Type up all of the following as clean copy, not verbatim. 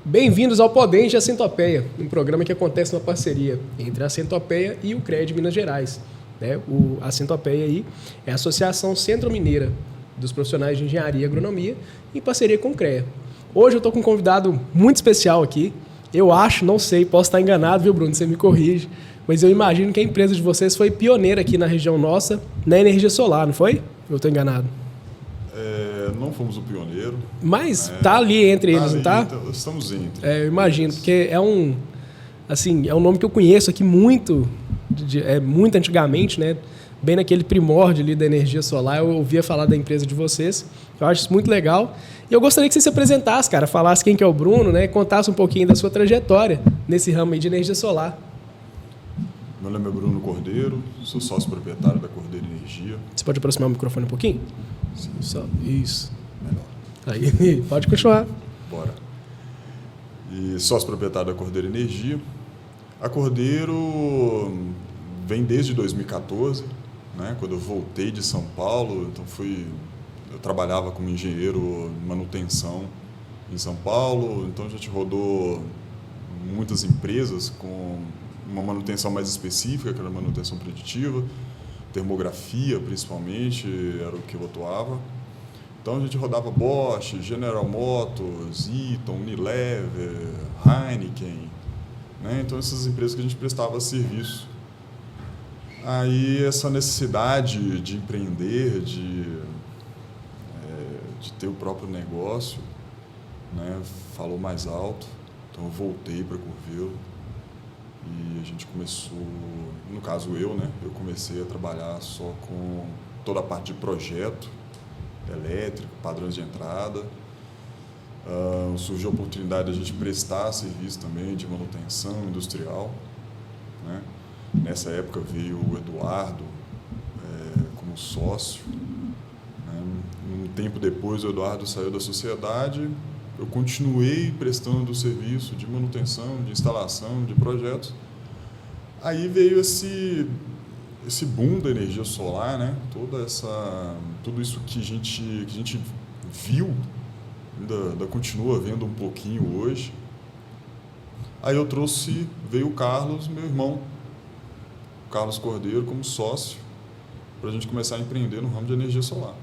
Bem-vindos ao Podente e a Centopeia, um programa que acontece numa parceria entre a Centopeia e o CREA de Minas Gerais. A Centopeia aí é a Associação Centro-Mineira dos Profissionais de Engenharia e Agronomia, em parceria com o CREA. Hoje eu estou com um convidado muito especial aqui. Eu acho, não sei, posso estar enganado, viu, Bruno? Você me corrige. Mas eu imagino que a empresa de vocês foi pioneira aqui na região nossa na energia solar, não foi? Eu estou enganado. Não fomos o pioneiro. Mas tá ali entre eles, ali, não tá? Então, estamos entre. Eu imagino, porque é um nome que eu conheço aqui muito antigamente, né? Bem naquele primórdio ali da energia solar, eu ouvia falar da empresa de vocês. Eu acho isso muito legal. E eu gostaria que você se apresentasse, cara, falasse quem que é o Bruno, né? Contasse um pouquinho da sua trajetória nesse ramo aí de energia solar. Meu nome é Bruno Cordeiro, sou sócio proprietário da Cordeiro Energia. Você pode aproximar o microfone um pouquinho? Sim. Só, isso. Melhor. Aí, pode continuar. Bora. E sócio proprietário da Cordeiro Energia. A Cordeiro vem desde 2014, né, quando eu voltei de São Paulo. Então eu trabalhava como engenheiro de manutenção em São Paulo, então a gente rodou muitas empresas com uma manutenção mais específica, que era manutenção preditiva, termografia principalmente, era o que eu atuava. Então a gente rodava Bosch, General Motors, Eaton, Unilever, Heineken, né? Então essas empresas que a gente prestava serviço. Aí essa necessidade de empreender, de ter o próprio negócio, né, falou mais alto. Então eu voltei para Curvelo e a gente começou, no caso eu comecei a trabalhar só com toda a parte de projeto elétrico, padrões de entrada. Surgiu a oportunidade de a gente prestar serviço também de manutenção industrial, né? Nessa época veio o Eduardo como sócio, né? Um tempo depois o Eduardo saiu da sociedade, eu continuei prestando o serviço de manutenção, de instalação, de projetos. Aí veio esse boom da energia solar, né? Tudo isso que a gente viu, ainda continua vendo um pouquinho hoje. Aí veio o Carlos, meu irmão, Carlos Cordeiro, como sócio, para a gente começar a empreender no ramo de energia solar.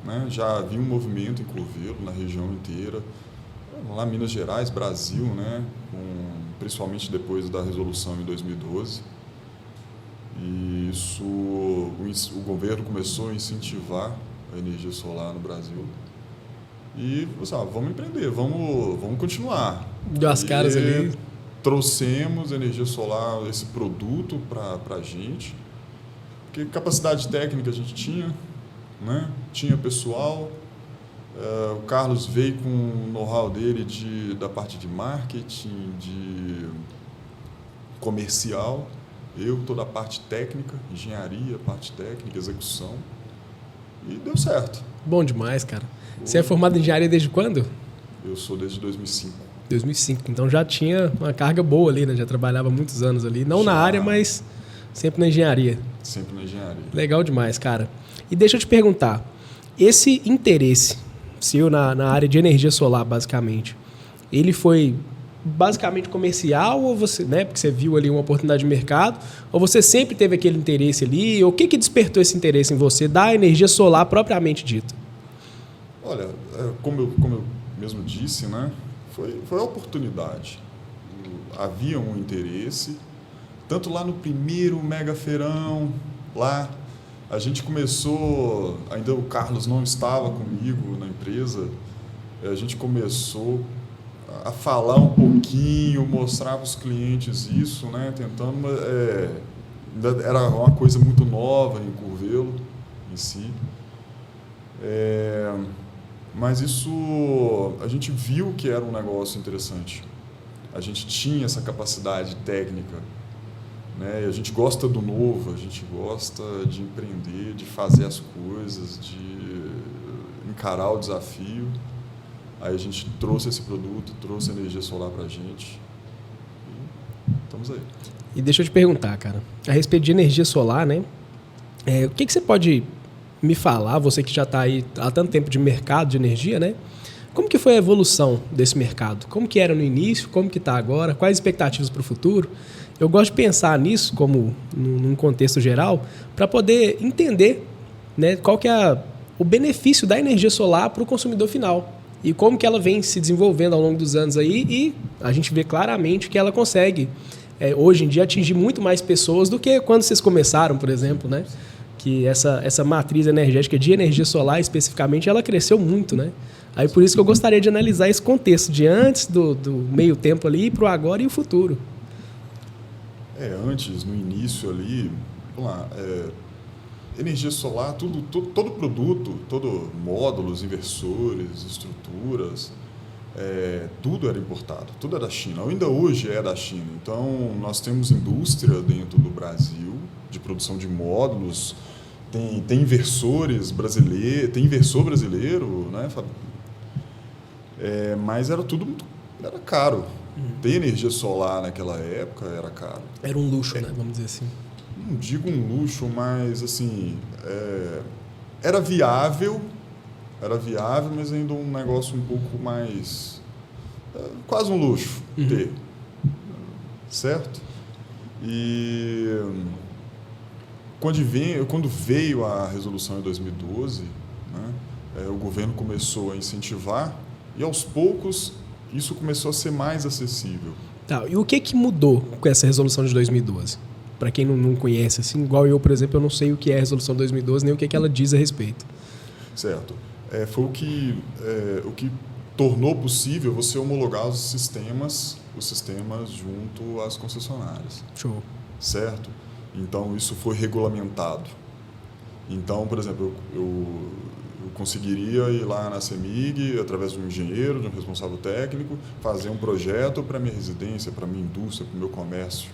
Né? Já havia um movimento em Curvelo, na região inteira, lá em Minas Gerais, Brasil, né? Principalmente depois da resolução em 2012. E o governo começou a incentivar a energia solar no Brasil. E vamos empreender, vamos continuar. Deu as caras ali. Trouxemos energia solar, esse produto para a gente, porque capacidade técnica a gente tinha, né? Tinha pessoal. O Carlos veio com o know-how dele da parte de marketing, de comercial. Eu toda a parte técnica, engenharia, parte técnica, execução. E deu certo. Bom demais, cara. Você é formado em engenharia desde quando? Eu sou desde 2005. 2005, então já tinha uma carga boa ali, né? Já trabalhava muitos anos ali. Não na área, mas sempre na engenharia. Sempre na engenharia. Legal demais, cara. E deixa eu te perguntar, esse interesse seu na área de energia solar, basicamente, ele foi basicamente comercial ou você, né? Porque você viu ali uma oportunidade de mercado, ou você sempre teve aquele interesse ali? O que despertou esse interesse em você da energia solar propriamente dita? Olha, como eu mesmo disse, né? Foi a oportunidade. Havia um interesse, tanto lá no primeiro mega feirão, lá a gente começou, ainda o Carlos não estava comigo na empresa, a gente começou a falar um pouquinho, mostrar para os clientes isso, né? Tentando, ainda era uma coisa muito nova em Curvelo em si. Mas isso, a gente viu que era um negócio interessante. A gente tinha essa capacidade técnica, né? E a gente gosta do novo, a gente gosta de empreender, de fazer as coisas, de encarar o desafio. Aí a gente trouxe esse produto, trouxe energia solar para a gente e estamos aí. E deixa eu te perguntar, cara, a respeito de energia solar, né? O que você pode me falar, você que já está aí há tanto tempo de mercado de energia, né? Como que foi a evolução desse mercado? Como que era no início? Como que está agora? Quais expectativas para o futuro? Eu gosto de pensar nisso como num contexto geral para poder entender, né, qual que é o benefício da energia solar para o consumidor final e como que ela vem se desenvolvendo ao longo dos anos aí, e a gente vê claramente que ela consegue, hoje em dia, atingir muito mais pessoas do que quando vocês começaram, por exemplo, né? Que essa matriz energética de energia solar, especificamente, ela cresceu muito, né? Aí por isso que eu gostaria de analisar esse contexto de antes do meio tempo ali para o agora e o futuro. Antes, no início ali, vamos lá, energia solar, todo produto, todo módulos, inversores, estruturas, tudo era importado, tudo era da China. Ainda hoje é da China. Então, nós temos indústria dentro do Brasil de produção de módulos, tem inversores brasileiros, tem inversor brasileiro, né? Mas era caro. Ter energia solar naquela época era caro. Era um luxo, né? Vamos dizer assim. Não digo um luxo, mas assim, era viável, mas ainda um negócio um pouco mais, quase um luxo ter, certo? E quando veio a resolução em 2012, né, o governo começou a incentivar e aos poucos isso começou a ser mais acessível. Tá, e o que mudou com essa resolução de 2012? Para quem não conhece, assim, igual eu, por exemplo, eu não sei o que é a resolução 2012, nem o que ela diz a respeito. Certo. Foi o que tornou possível você homologar os sistemas junto às concessionárias. Show. Certo? Então, isso foi regulamentado. Então, por exemplo, eu conseguiria ir lá na CEMIG, através de um engenheiro, de um responsável técnico, fazer um projeto para a minha residência, para a minha indústria, para o meu comércio.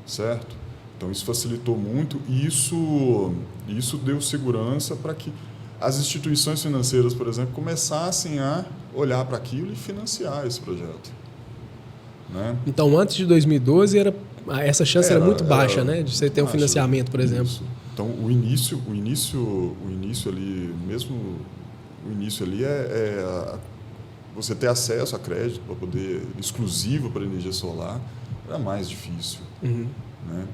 Certo? Então, isso facilitou muito e isso deu segurança para que as instituições financeiras, por exemplo, começassem a olhar para aquilo e financiar esse projeto. Né? Então, antes de 2012, essa chance era muito baixa, né? De você ter um financiamento, por exemplo. Isso. Então, o início ali, mesmo o início ali você ter acesso a crédito para poder exclusivo para energia solar era mais difícil. Né?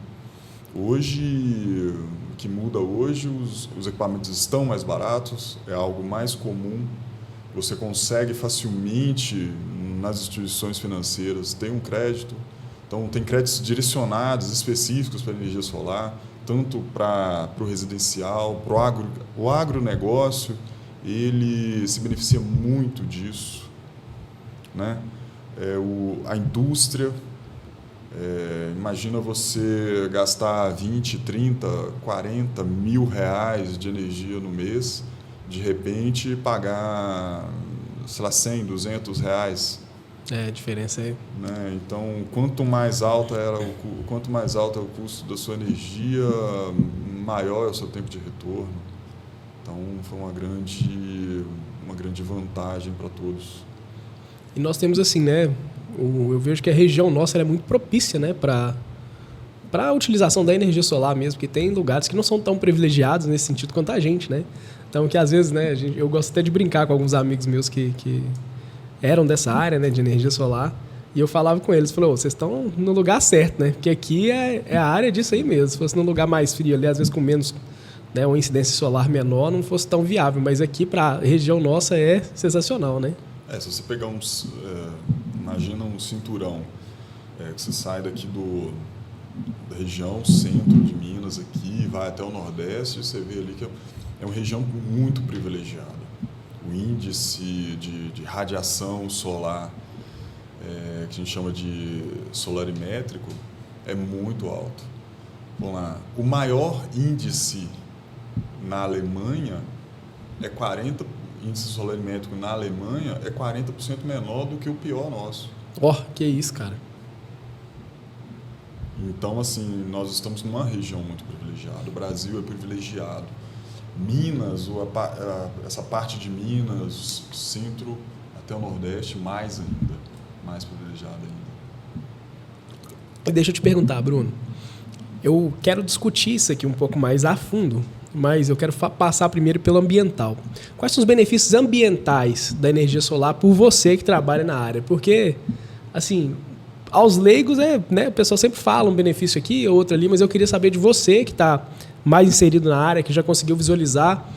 Hoje, o que muda hoje, os equipamentos estão mais baratos, é algo mais comum, você consegue facilmente nas instituições financeiras ter um crédito, então tem créditos direcionados, específicos para energia solar, tanto para o residencial, para o agronegócio, ele se beneficia muito disso, né? A indústria, imagina você gastar 20, 30, 40 mil reais de energia no mês, de repente pagar, sei lá, 100, 200 reais. A diferença aí. Né? Então, quanto mais alto é o custo da sua energia, maior é o seu tempo de retorno. Então, foi uma grande vantagem para todos. E nós temos assim, né? Eu vejo que a região nossa é muito propícia, né, para a utilização da energia solar mesmo, porque tem lugares que não são tão privilegiados nesse sentido quanto a gente, né? Então, que às vezes, né, eu gosto até de brincar com alguns amigos meus que eram dessa área, né, de energia solar, e eu falava com eles, vocês estão no lugar certo, né? Porque aqui é a área disso aí mesmo. Se fosse num lugar mais frio ali, às vezes com menos, né, uma incidência solar menor, não fosse tão viável, mas aqui para a região nossa é sensacional, né? Se você pegar imagina um cinturão, que você sai daqui da região centro de Minas aqui, vai até o Nordeste, você vê ali que é uma região muito privilegiada. O índice de radiação solar, que a gente chama de solarimétrico, é muito alto. Vamos lá, o maior índice na Alemanha índice solarimétrico na Alemanha é 40% menor do que o pior nosso. Que isso, cara. Então, assim, nós estamos numa região muito privilegiada. O Brasil é privilegiado. Minas, essa parte de Minas, centro até o Nordeste, mais ainda. Mais privilegiada ainda. E deixa eu te perguntar, Bruno. Eu quero discutir isso aqui um pouco mais a fundo. mas eu quero passar primeiro pelo ambiental. Quais são os benefícios ambientais da energia solar por você que trabalha na área? Porque, assim, aos leigos, né, o pessoal sempre fala um benefício aqui, outro ali, mas eu queria saber de você que está mais inserido na área, que já conseguiu visualizar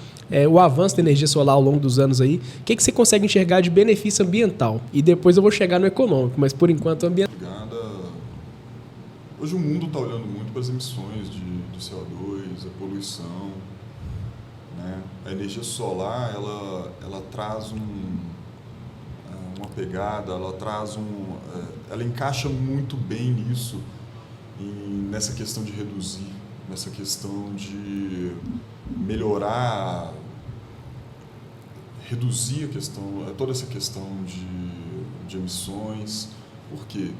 o avanço da energia solar ao longo dos anos aí. O que você consegue enxergar de benefício ambiental? E depois eu vou chegar no econômico, mas por enquanto ambiental. Hoje o mundo está olhando muito para as emissões de CO2, a poluição, né? A energia solar ela traz uma pegada, ela encaixa muito bem nisso, nessa questão de reduzir, nessa questão de melhorar, reduzir toda essa questão de emissões. Por quê?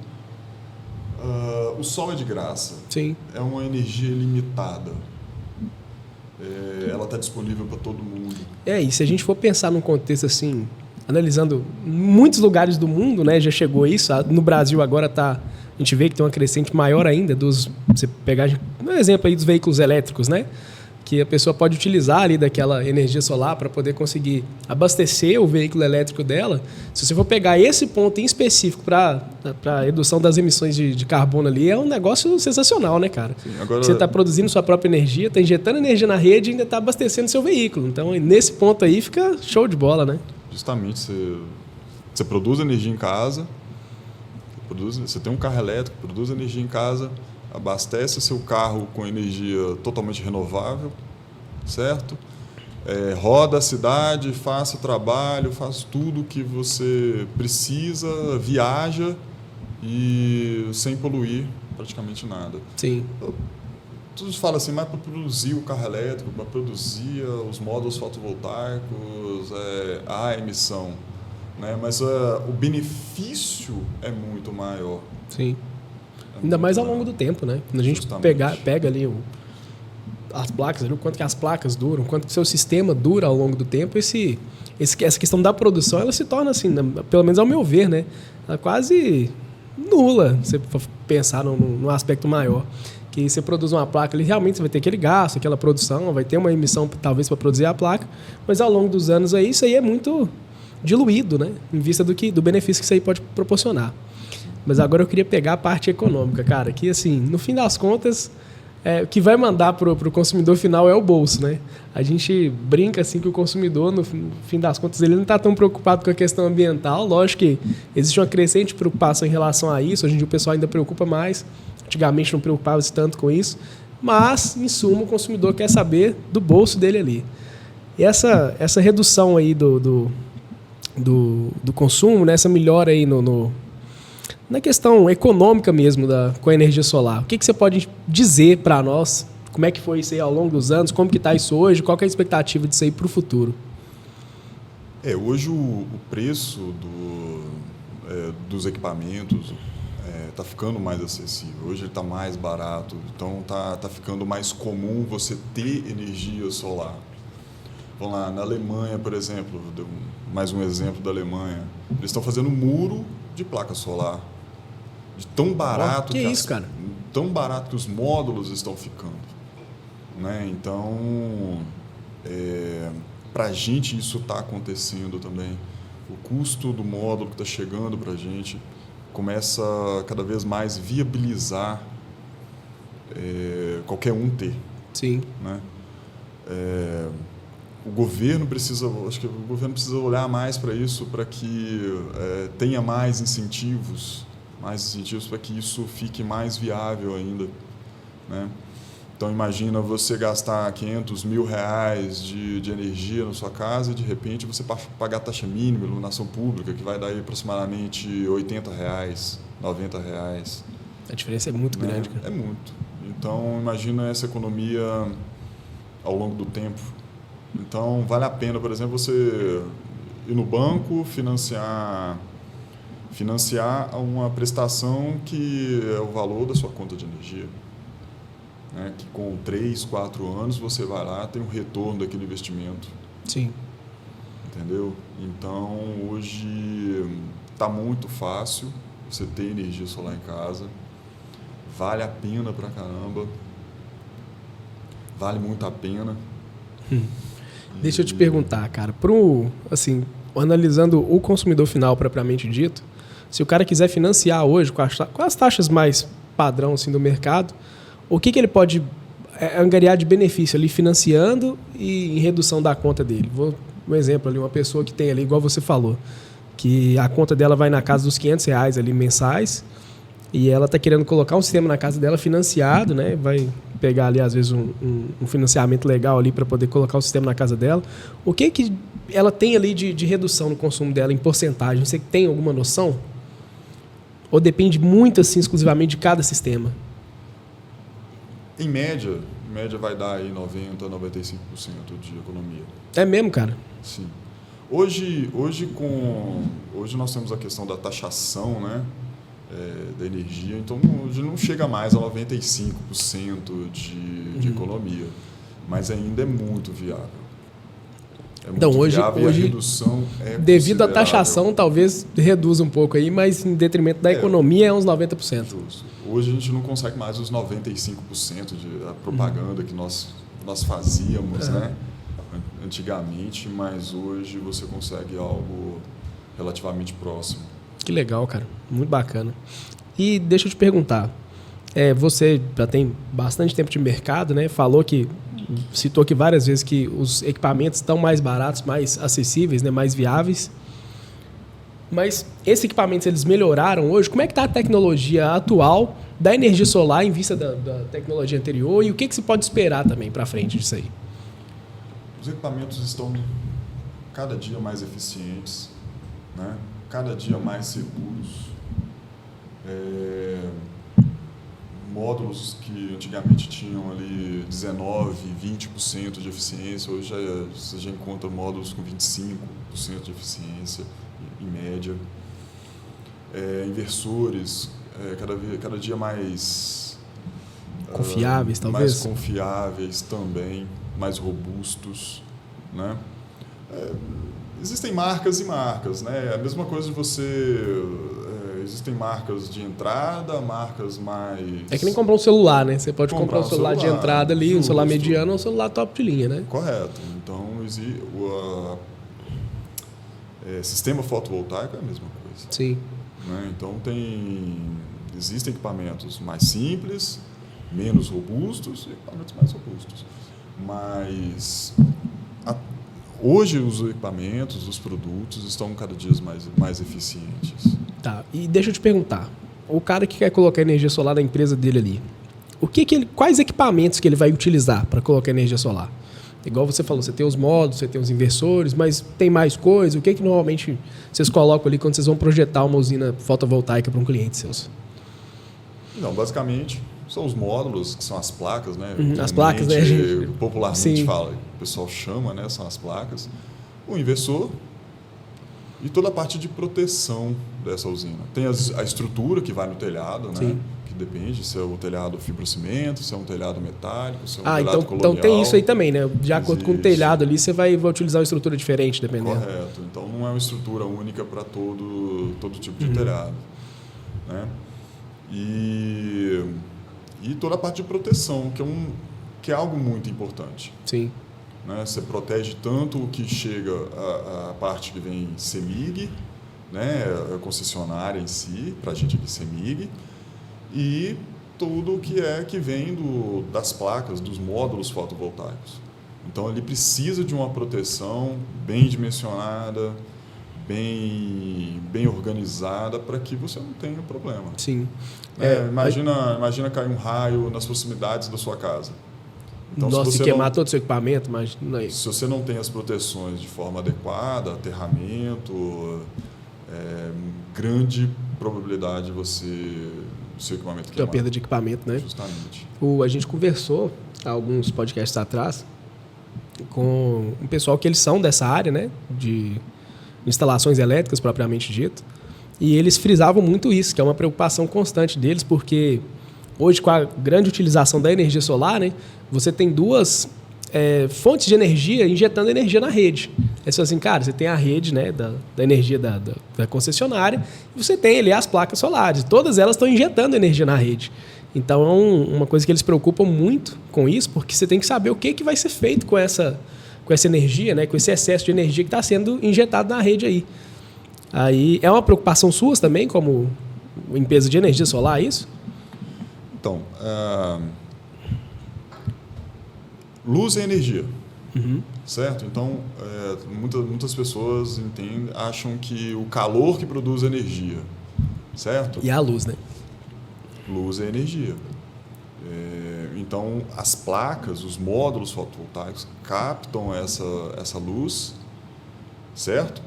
O sol é de graça. Sim. É uma energia limitada. Ela está disponível para todo mundo. E se a gente for pensar num contexto assim, analisando muitos lugares do mundo, né, já chegou isso. No Brasil agora a gente vê que tem uma crescente maior ainda você pegar um exemplo aí dos veículos elétricos, né? Que a pessoa pode utilizar ali daquela energia solar para poder conseguir abastecer o veículo elétrico dela. Se você for pegar esse ponto em específico para a redução das emissões de carbono ali, é um negócio sensacional, né, cara? Sim, agora... Você está produzindo sua própria energia, está injetando energia na rede e ainda está abastecendo seu veículo. Então, nesse ponto aí, fica show de bola, né? Justamente, você produz energia em casa, você tem um carro elétrico, produz energia em casa, abastece seu carro com energia totalmente renovável, certo? Roda a cidade, faça o trabalho, faz tudo que você precisa, viaja e sem poluir praticamente nada. Sim. Todos falam assim, mas para produzir o carro elétrico, para produzir os módulos fotovoltaicos, há emissão, né? Mas o benefício é muito maior. Sim. Ainda mais ao longo do tempo, né? Quando a gente pega ali as placas, o quanto que as placas duram, quanto que o seu sistema dura ao longo do tempo, essa questão da produção, ela se torna assim, pelo menos ao meu ver, né? Ela é quase nula, se você pensar num aspecto maior. Que você produz uma placa, ali realmente você vai ter aquele gasto, aquela produção, vai ter uma emissão talvez para produzir a placa, mas ao longo dos anos aí, isso aí é muito diluído, né? Em vista do benefício que isso aí pode proporcionar. Mas agora eu queria pegar a parte econômica, cara, que assim, no fim das contas, o que vai mandar para o consumidor final é o bolso, né? A gente brinca assim que o consumidor, no fim das contas, ele não está tão preocupado com a questão ambiental. Lógico que existe uma crescente preocupação em relação a isso, hoje em dia o pessoal ainda preocupa mais, antigamente não preocupava-se tanto com isso, mas, em suma, o consumidor quer saber do bolso dele ali. E essa redução aí do consumo, né? Essa melhora aí na questão econômica mesmo com a energia solar, o que você pode dizer para nós? Como é que foi isso aí ao longo dos anos? Como que está isso hoje? Qual que é a expectativa disso aí para o futuro? Hoje o preço dos equipamentos está ficando mais acessível. Hoje ele está mais barato. Então está ficando mais comum você ter energia solar. Vamos lá, na Alemanha, por exemplo, mais um exemplo da Alemanha. Eles estão fazendo muro de placa solar. De tão barato tão barato que os módulos estão ficando, né? Então, para a gente isso está acontecendo também. O custo do módulo que está chegando para a gente começa a cada vez mais viabilizar qualquer um ter. Sim. Né? O governo precisa olhar mais para isso, para que tenha mais incentivos para que isso fique mais viável ainda, né? Então imagina você gastar R$500 mil de energia na sua casa e de repente você pagar a taxa mínima, iluminação pública, que vai dar aí aproximadamente R$80, R$90. A diferença é muito grande, cara. É muito. Então imagina essa economia ao longo do tempo. Então vale a pena, por exemplo, você ir no banco, financiar uma prestação que é o valor da sua conta de energia, né? Que com 3, 4 anos você vai lá, tem um retorno daquele investimento. Sim. Entendeu? Então hoje está muito fácil você ter energia solar em casa, vale a pena pra caramba, vale muito a pena, Deixa eu te perguntar, cara, assim, analisando o consumidor final propriamente dito, se o cara quiser financiar hoje com as taxas mais padrão assim, do mercado, o que ele pode angariar de benefício ali financiando e em redução da conta dele? Um exemplo ali, uma pessoa que tem ali, igual você falou, que a conta dela vai na casa dos R$500 ali mensais e ela está querendo colocar um sistema na casa dela financiado, né? Vai pegar ali, às vezes, um financiamento legal ali para poder colocar o sistema na casa dela. O que ela tem ali de redução no consumo dela em porcentagem? Você tem alguma noção? Ou depende muito, assim, exclusivamente de cada sistema? Em média vai dar aí 90%, 95% de economia. É mesmo, cara? Sim. Hoje nós temos a questão da taxação, né, da energia, então hoje não chega mais a 95% de economia, mas ainda é muito viável. Então, hoje a redução é devido à taxação, talvez reduza um pouco aí, mas em detrimento da economia é uns 90%. Justo. Hoje a gente não consegue mais os 95% da propaganda que nós fazíamos, né, antigamente, mas hoje você consegue algo relativamente próximo. Que legal, cara. Muito bacana. E deixa eu te perguntar, você já tem bastante tempo de mercado, né? Citou aqui várias vezes que os equipamentos estão mais baratos, mais acessíveis, né? Mais viáveis. Mas esses equipamentos, eles melhoraram hoje? Como é que está a tecnologia atual da energia solar em vista da tecnologia anterior? E o que se pode esperar também para frente disso aí? Os equipamentos estão cada dia mais eficientes, né? Cada dia mais seguros. Módulos que antigamente tinham ali 19%, 20% de eficiência, hoje você já encontra módulos com 25% de eficiência, em média. Inversores cada dia mais confiáveis, talvez? Mais confiáveis também, mais robustos, né? Existem marcas e marcas, né? A mesma coisa de você... existem marcas de entrada, marcas mais... É que nem comprar um celular, né? Você pode comprar um celular de entrada ali, um celular mediano ou um celular top de linha, né? Correto. Então, sistema fotovoltaico é a mesma coisa. Sim. Né? Então, existem equipamentos mais simples, menos robustos e equipamentos mais robustos. Mas... hoje os equipamentos, os produtos estão cada dia mais eficientes. Tá, e deixa eu te perguntar, o cara que quer colocar energia solar na empresa dele ali, quais equipamentos que ele vai utilizar para colocar energia solar? Igual você falou, você tem os módulos, você tem os inversores, mas tem mais coisa? O que normalmente vocês colocam ali quando vocês vão projetar uma usina fotovoltaica para um cliente seus? Não, basicamente são os módulos, que são as placas, né? As placas, né? Popularmente fala, o pessoal chama, né? São as placas. O inversor e toda a parte de proteção dessa usina. Tem a estrutura que vai no telhado, né? Sim. Que depende se é o telhado fibrocimento, se é um telhado metálico, se é um telhado colonial. Então tem isso aí também, né? De acordo com o telhado ali, você vai utilizar uma estrutura diferente, dependendo. Correto. Então não é uma estrutura única para todo tipo de telhado, né? E toda a parte de proteção, que é algo muito importante. Sim. Né? Você protege tanto o que chega a parte que vem CEMIG, né? A concessionária em si, para a gente aqui CEMIG, e tudo que vem das placas, dos módulos fotovoltaicos. Então ele precisa de uma proteção bem dimensionada, bem organizada, para que você não tenha problema. Sim. Imagina cair um raio nas proximidades da sua casa. Então, Nossa, se queimar todo o seu equipamento, mas não é isso. Se você não tem as proteções de forma adequada, aterramento, grande probabilidade de seu equipamento queimar. Tem uma perda de equipamento, né? Justamente. A gente conversou há alguns podcasts atrás com um pessoal que eles são dessa área, né? De instalações elétricas, propriamente dito. E eles frisavam muito isso, que é uma preocupação constante deles, porque hoje, com a grande utilização da energia solar, né, você tem duas fontes de energia injetando energia na rede. É só assim, cara, você tem a rede, né, da energia da concessionária e você tem ali as placas solares. Todas elas estão injetando energia na rede. Então, é uma coisa que eles se preocupam muito com isso, porque você tem que saber o que vai ser feito com essa essa energia, né, com esse excesso de energia que está sendo injetado na rede aí. Aí é uma preocupação sua também, como empresa de energia solar, isso? Então, luz é energia, certo? Então, muitas pessoas acham que o calor que produz energia, certo? E a luz, né? Luz é energia. Então, as placas, os módulos fotovoltaicos captam essa luz, certo?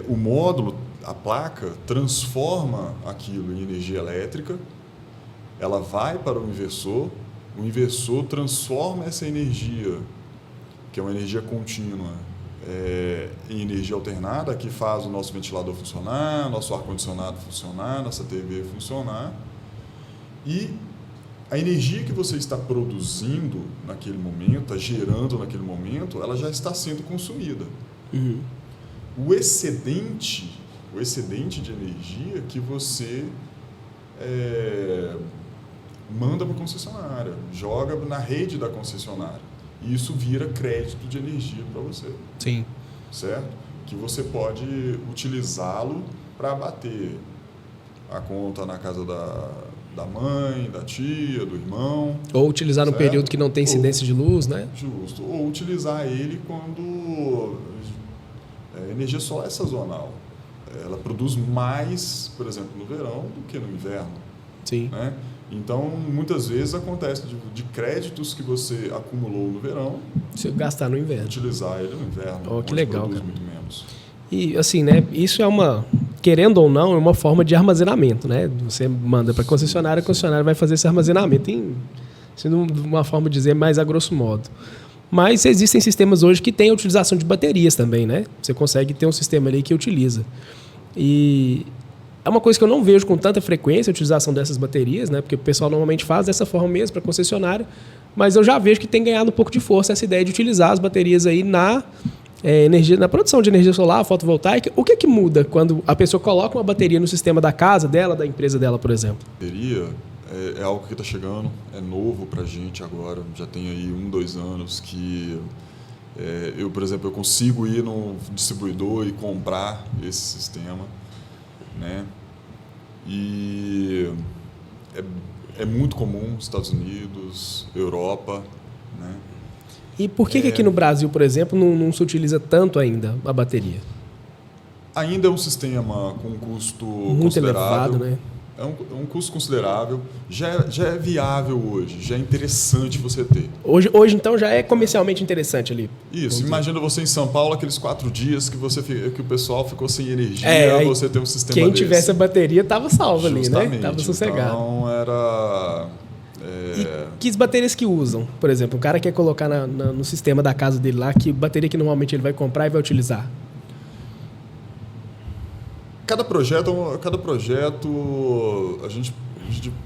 O módulo, a placa, transforma aquilo em energia elétrica, ela vai para o inversor transforma essa energia, que é uma energia contínua, em energia alternada, que faz o nosso ventilador funcionar, nosso ar-condicionado funcionar, nossa TV funcionar. E a energia que você está produzindo naquele momento, está gerando naquele momento, ela já está sendo consumida. O excedente de energia que você manda para a concessionária, joga na rede da concessionária. E isso vira crédito de energia para você. Sim. Certo? Que você pode utilizá-lo para abater a conta na casa da mãe, da tia, do irmão. Ou utilizar no período que não tem incidência de luz, né? Justo. Ou utilizar ele quando energia solar é sazonal. Ela produz mais, por exemplo, no verão do que no inverno. Sim. Né? Então, muitas vezes acontece de créditos que você acumulou no verão, se gastar no inverno, utilizar ele no inverno. Oh, que legal, produz cara. muito menos. E assim, né? Isso é querendo ou não, é uma forma de armazenamento, né? Você manda para a concessionária vai fazer esse armazenamento de uma forma de dizer mais a grosso modo. Mas existem sistemas hoje que têm a utilização de baterias também, né? Você consegue ter um sistema ali que utiliza. E é uma coisa que eu não vejo com tanta frequência a utilização dessas baterias, né? Porque o pessoal normalmente faz dessa forma mesmo para concessionária, mas eu já vejo que tem ganhado um pouco de força essa ideia de utilizar as baterias aí na produção de energia solar, fotovoltaica. O que muda quando a pessoa coloca uma bateria no sistema da casa dela, da empresa dela, por exemplo? Bateria é algo que está chegando, é novo para a gente agora, já tem aí 2 anos que eu, por exemplo, eu consigo ir no distribuidor e comprar esse sistema, né? E é muito comum nos Estados Unidos, Europa, né? E por que aqui no Brasil, por exemplo, não se utiliza tanto ainda a bateria? Ainda é um sistema com um custo muito considerável. Elevado, né? É um custo considerável. Já é viável hoje, já é interessante você ter. Hoje então, já é comercialmente interessante ali. Isso. Imagina você em São Paulo, aqueles 4 dias que o pessoal ficou sem energia, você ter um sistema quem desse. tivesse a bateria estava salvo ali, né? Justamente. Estava sossegado. Então, era... E que baterias que usam? Por exemplo, o cara quer colocar no sistema da casa dele lá, que bateria que normalmente ele vai comprar e vai utilizar? Cada projeto a gente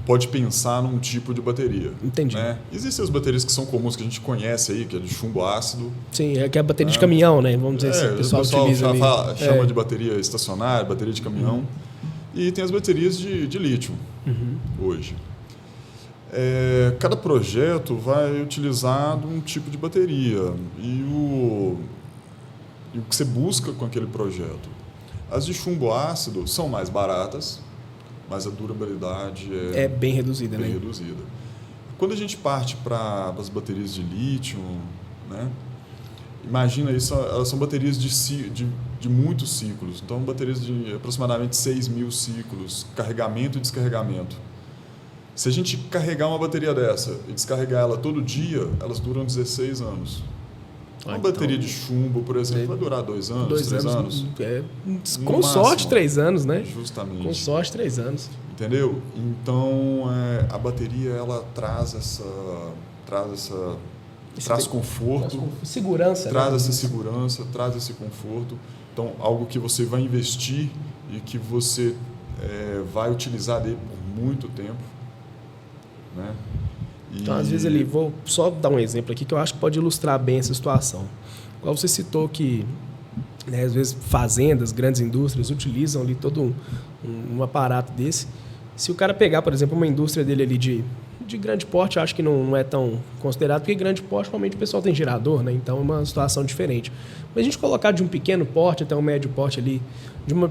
pode pensar num tipo de bateria. Entendi. Né? Existem as baterias que são comuns, que a gente conhece aí, que é de chumbo ácido. Sim, que é a bateria de caminhão, né? Vamos dizer assim, o pessoal utiliza chama de bateria estacionária, bateria de caminhão. E tem as baterias de lítio, hoje. Cada projeto vai utilizar um tipo de bateria. E o que você busca com aquele projeto? As de chumbo ácido são mais baratas, mas a durabilidade é bem reduzida, bem né? reduzida. Quando a gente parte para as baterias de lítio, né? Imagina isso, elas são baterias de muitos ciclos. Então, baterias de aproximadamente 6.000 ciclos, carregamento e descarregamento. Se a gente carregar uma bateria dessa e descarregar ela todo dia, elas duram 16 anos. Uma bateria de chumbo, por exemplo, vai durar 2 anos, 3 anos. Com sorte, 3 anos, né? Justamente. Com sorte, 3 anos. Entendeu? Então, a bateria, ela traz conforto. Segurança. Traz essa segurança, traz esse conforto. Então, algo que você vai investir e que você vai utilizar dele por muito tempo. Né? Então, às vezes, ali, vou só dar um exemplo aqui que eu acho que pode ilustrar bem essa situação. Igual você citou que, né, às vezes, fazendas, grandes indústrias utilizam ali todo um aparato desse. Se o cara pegar, por exemplo, uma indústria dele ali de grande porte, eu acho que não é tão considerado, porque grande porte, normalmente o pessoal tem gerador, né? Então é uma situação diferente. Mas a gente colocar de um pequeno porte até um médio porte ali,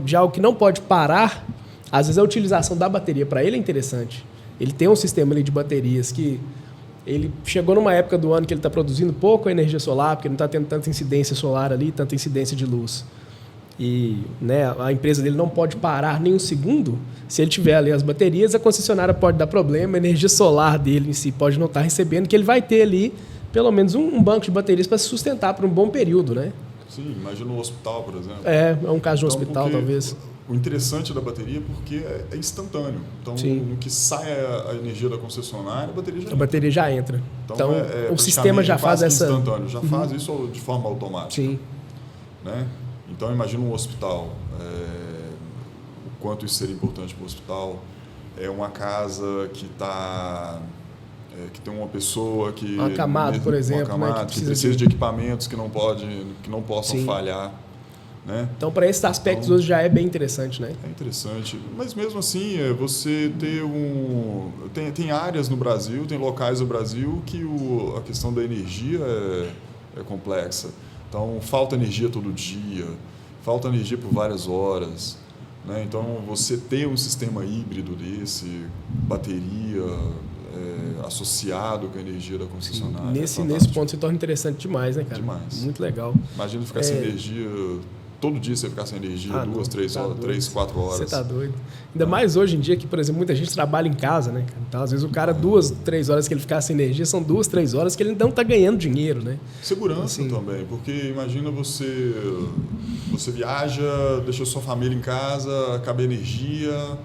de algo que não pode parar, às vezes a utilização da bateria para ele é interessante. Ele tem um sistema ali de baterias que ele chegou numa época do ano que ele está produzindo pouco energia solar, porque não está tendo tanta incidência solar ali, tanta incidência de luz. E, né, a empresa dele não pode parar nem um segundo. Se ele tiver ali as baterias, a concessionária pode dar problema, a energia solar dele em si pode não estar recebendo, que ele vai ter ali pelo menos um banco de baterias para se sustentar por um bom período, né? Sim, imagina um hospital, por exemplo. É um caso de um hospital, talvez. O interessante da bateria é porque é instantâneo. Então, Sim. no que sai a energia da concessionária, a bateria já entra. Então o sistema já faz essa... instantâneo, já faz isso de forma automática. Sim. Né? Então, imagina um hospital, o quanto isso seria importante para o hospital. É uma casa que tem uma pessoa que... Um acamado, por exemplo. Um acamado, que precisa de equipamentos que não possam Sim. falhar. Né? Então, para esses aspectos, hoje já é bem interessante, né? É interessante. Mas mesmo assim, você tem áreas no Brasil, tem locais no Brasil que a questão da energia é complexa. Então, falta energia todo dia, falta energia por várias horas. Né? Então, você ter um sistema híbrido desse, bateria associado com a energia da concessionária. Nesse ponto se torna interessante demais, né, cara? Demais. Muito legal. Imagina ficar sem energia... Todo dia você ficar sem energia, 2, 3 horas, 3, 4 horas. Você tá doido. Ainda mais hoje em dia que, por exemplo, muita gente trabalha em casa, né? Então, às vezes o cara, 2, 3 horas que ele ficar sem energia, são 2, 3 horas que ele não tá ganhando dinheiro, né? Segurança também, porque imagina você viaja, deixa sua família em casa, acaba a energia,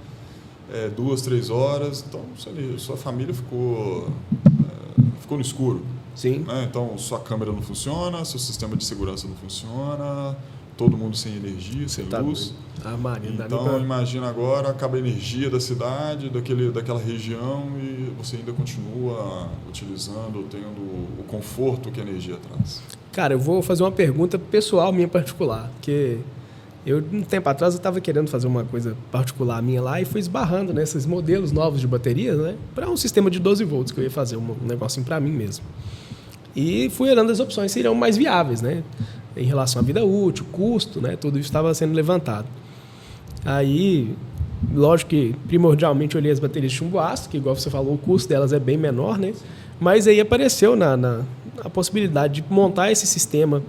2, 3 horas, então sua família ficou no escuro. Sim. Né? Então, sua câmera não funciona, seu sistema de segurança não funciona... Todo mundo sem energia, sem luz. Então, imagina agora, acaba a energia da cidade, daquela região e você ainda continua utilizando, tendo o conforto que a energia traz. Cara, eu vou fazer uma pergunta pessoal minha particular, porque um tempo atrás eu estava querendo fazer uma coisa particular minha lá e fui esbarrando nesses modelos novos de baterias, né? Para um sistema de 12 volts que eu ia fazer, um negocinho para mim mesmo. E fui olhando as opções que seriam mais viáveis, né? Em relação à vida útil, custo, né? Tudo isso estava sendo levantado. Aí, lógico que primordialmente eu olhei as baterias de chumbo ácido, que igual você falou, o custo delas é bem menor, né? Mas aí apareceu a possibilidade de montar esse sistema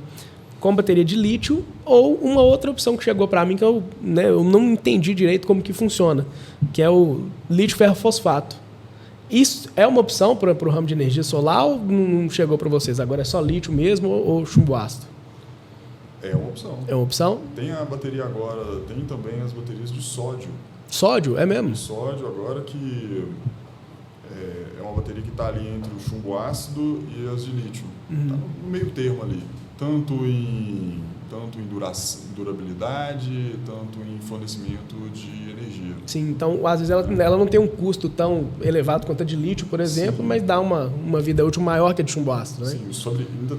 com bateria de lítio ou uma outra opção que chegou para mim que eu não entendi direito como que funciona, que é o lítio ferrofosfato. Isso é uma opção para o ramo de energia solar ou não chegou para vocês? Agora é só lítio mesmo ou chumbo ácido? É uma opção. É uma opção? Tem a bateria agora, tem também as baterias de sódio. Sódio? É mesmo? De sódio agora que é uma bateria que está ali entre o chumbo ácido e as de lítio. Está no meio termo ali. Tanto em durabilidade, tanto em fornecimento de energia. Sim, então às vezes ela não tem um custo tão elevado quanto a de lítio, por exemplo, Sim. Mas dá uma vida útil maior que a de chumbo ácido, né? Sim, ainda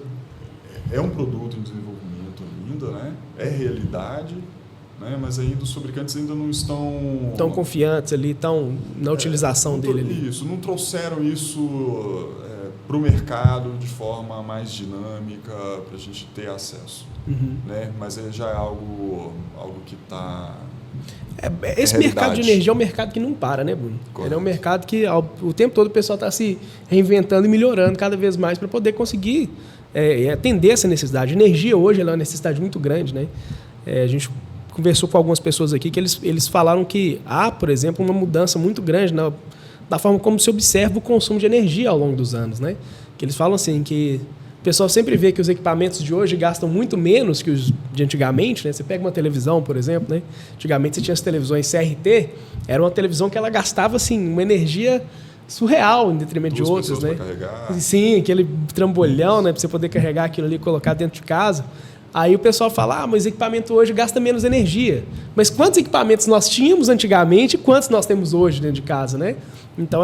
é um produto em desenvolvimento ainda, né? É realidade, né? Mas ainda os fabricantes ainda não estão... Tão confiantes ali, estão na utilização dele ali. Isso, não trouxeram isso para o mercado de forma mais dinâmica para a gente ter acesso. Né? Mas já é algo que está... Esse mercado de energia é um mercado que não para, né, Bruno? Ele é um mercado que o tempo todo o pessoal está se reinventando e melhorando cada vez mais para poder conseguir atender essa necessidade. A energia hoje é uma necessidade muito grande, né? A gente conversou com algumas pessoas aqui que eles falaram que há, por exemplo, uma mudança muito grande da forma como se observa o consumo de energia ao longo dos anos, né? Que eles falam assim que o pessoal sempre vê que os equipamentos de hoje gastam muito menos que os de antigamente, né? Você pega uma televisão, por exemplo, né? Antigamente você tinha as televisões CRT, era uma televisão que ela gastava assim uma energia surreal em detrimento de outras, né? Sim, aquele trambolhão, né? Para você poder carregar aquilo ali e colocar dentro de casa. Aí o pessoal fala, mas o equipamento hoje gasta menos energia. Mas quantos equipamentos nós tínhamos antigamente e quantos nós temos hoje dentro de casa, né? Então,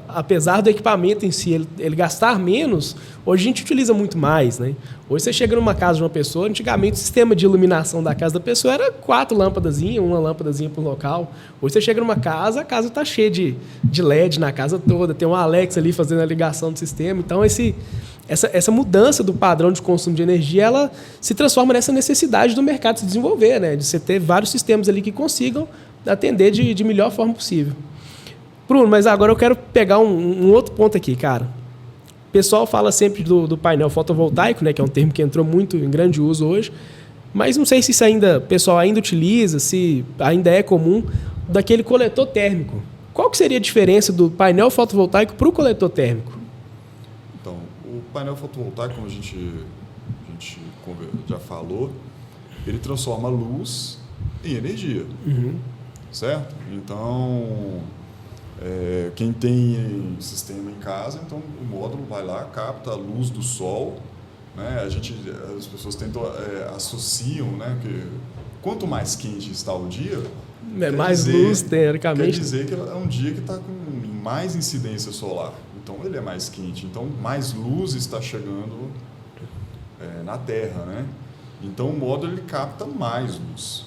apesar do equipamento em si ele gastar menos, hoje a gente utiliza muito mais, né? Hoje você chega numa casa de uma pessoa, antigamente o sistema de iluminação da casa da pessoa era 4 lâmpadazinhas, uma lâmpadazinha por local. Hoje você chega numa casa, a casa está cheia de LED na casa toda, tem um Alexa ali fazendo a ligação do sistema. Então, essa mudança do padrão de consumo de energia, ela se transforma nessa necessidade do mercado se desenvolver, né? De você ter vários sistemas ali que consigam atender de melhor forma possível. Bruno, mas agora eu quero pegar um outro ponto aqui, cara. O pessoal fala sempre do painel fotovoltaico, né, que é um termo que entrou muito em grande uso hoje, mas não sei se isso o pessoal ainda utiliza, se ainda é comum, daquele coletor térmico. Qual que seria a diferença do painel fotovoltaico para o coletor térmico? Então, o painel fotovoltaico, como a gente já falou, ele transforma luz em energia, certo? Então, quem tem sistema em casa, então o módulo vai lá, capta a luz do sol, né? As pessoas associam, né, que quanto mais quente está o dia, mais luz, teoricamente. Quer dizer que é um dia que está com mais incidência solar, então ele é mais quente, então mais luz está chegando na Terra, né? Então o módulo ele capta mais luz,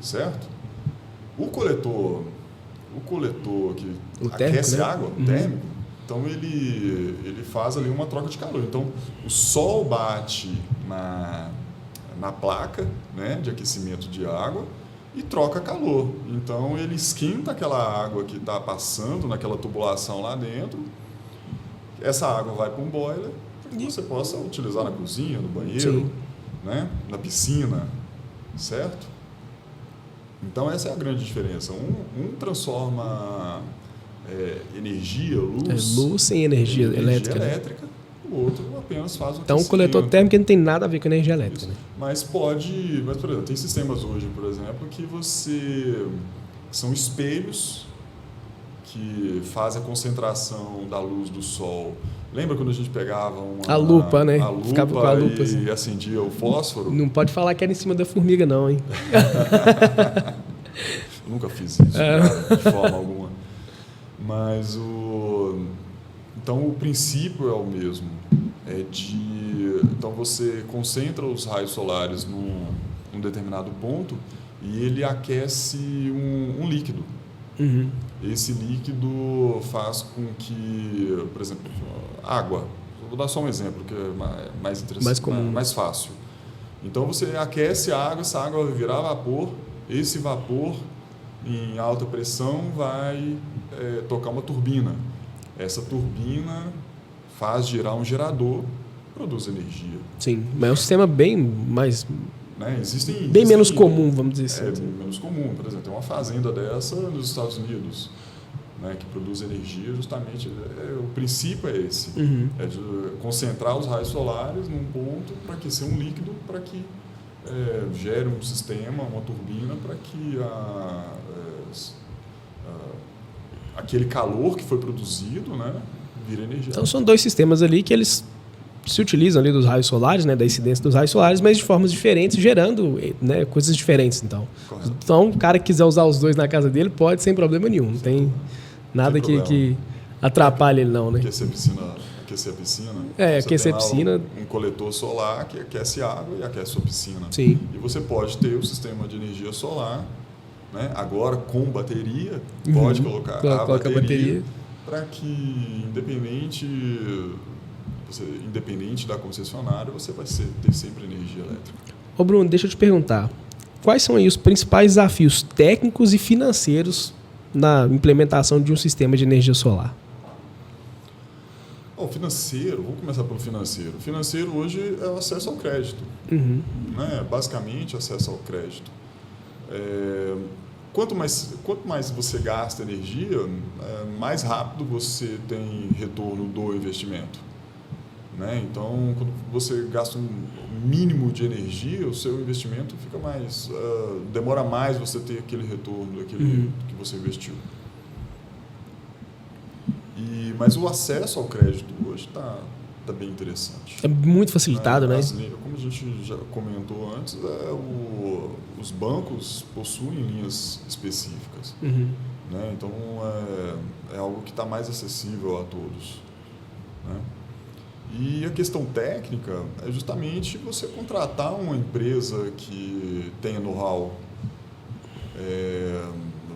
certo? O coletor que aquece água, térmico, então ele faz ali uma troca de calor. Então o sol bate na placa, né, de aquecimento de água e troca calor. Então ele esquenta aquela água que está passando naquela tubulação lá dentro. Essa água vai para um boiler para que você possa utilizar na cozinha, no banheiro, né, na piscina, certo? Então, essa é a grande diferença. Um transforma energia, luz em energia elétrica. O outro apenas faz o Então, o coletor térmico não tem nada a ver com energia elétrica. Né? Mas, por exemplo, tem sistemas hoje, por exemplo, que são espelhos que fazem a concentração da luz do sol. Lembra quando a gente pegava a lupa, né? Ficava com a lupa e assim. Acendia o fósforo? Não pode falar que era em cima da formiga, não, hein? Eu nunca fiz isso, cara, de forma alguma. Mas então o princípio é o mesmo. Então você concentra os raios solares num determinado ponto e ele aquece um líquido. Esse líquido faz com que, por exemplo, água. Vou dar só um exemplo que é mais interessante, mais fácil. Então você aquece a água, essa água vai virar vapor. Esse vapor em alta pressão vai tocar uma turbina. Essa turbina faz girar um gerador, produz energia. Sim, mas é um sistema bem mais... Né? Bem menos comum, vamos dizer assim. Menos comum. Por exemplo, tem uma fazenda dessa nos Estados Unidos, né, que produz energia justamente... o princípio é esse. É de concentrar os raios solares num ponto para aquecer um líquido para que gere um sistema, uma turbina, para que aquele calor que foi produzido, né, vire energia. Então, são dois sistemas ali que eles se utilizam ali dos raios solares, né, da incidência dos raios solares, mas de formas diferentes, gerando, né, coisas diferentes. Então, o cara que quiser usar os dois na casa dele pode sem problema nenhum. Não tem nada que atrapalhe ele, não, né? Aquecer a piscina. Aquecer a piscina. Um coletor solar que aquece a água e aquece a sua piscina. Sim. E você pode ter o sistema de energia solar, né? Agora com bateria, pode colocar a bateria para que, independente da concessionária, você vai ter sempre energia elétrica. Ô Bruno, deixa eu te perguntar, quais são aí os principais desafios técnicos e financeiros na implementação de um sistema de energia solar? O financeiro, vamos começar pelo financeiro. O financeiro hoje é o acesso ao crédito. Né? Basicamente, acesso ao crédito. Quanto mais você gasta energia, mais rápido você tem retorno do investimento. Né? Então, quando você gasta um mínimo de energia, o seu investimento fica mais... demora mais você ter aquele retorno daquele que você investiu. Mas o acesso ao crédito hoje está bem interessante. É muito facilitado, né? Como a gente já comentou antes, os bancos possuem linhas específicas. Uhum. Né? Então, é algo que está mais acessível a todos. Né? E a questão técnica é justamente você contratar uma empresa que tenha know-how.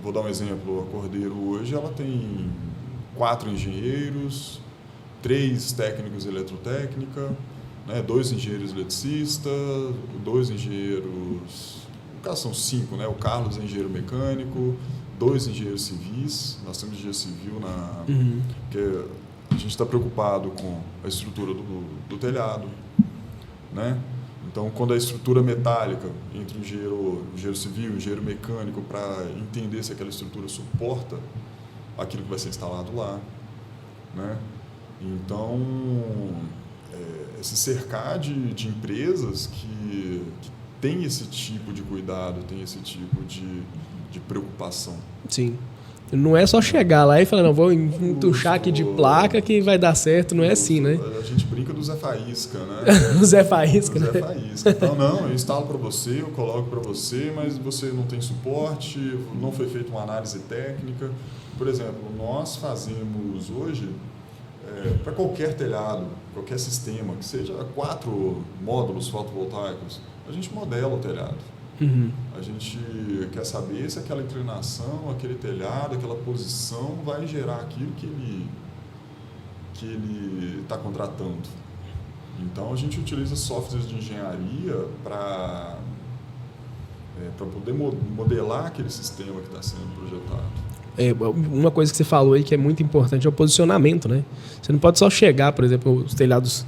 Vou dar um exemplo. A Cordeiro hoje ela tem 4 engenheiros, 3 técnicos de eletrotécnica, né? 2 engenheiros eletricistas, 2 engenheiros... No caso são 5, né? O Carlos é engenheiro mecânico, 2 engenheiros civis. Nós temos engenheiro civil que a gente está preocupado com a estrutura do telhado, né? Então, quando a estrutura metálica, entre o engenheiro civil e o engenheiro mecânico, para entender se aquela estrutura suporta aquilo que vai ser instalado lá, né? Então, se cercar de empresas que têm esse tipo de cuidado, têm esse tipo de preocupação. Sim. Não é só chegar lá e falar, não, vou entuchar aqui de placa que vai dar certo, não é assim, né? A gente brinca do Zé Faísca, né? O Zé Faísca, né? Zé Faísca. Então, não, eu instalo para você, eu coloco para você, mas você não tem suporte, não foi feita uma análise técnica. Por exemplo, nós fazemos hoje, para qualquer telhado, qualquer sistema, que seja 4 módulos fotovoltaicos, a gente modela o telhado. Uhum. A gente quer saber se aquela inclinação, aquele telhado, aquela posição vai gerar aquilo que ele está contratando. Então, a gente utiliza softwares de engenharia para poder modelar aquele sistema que está sendo projetado. Uma coisa que você falou aí que é muito importante é o posicionamento, né? Você não pode só chegar, por exemplo, os telhados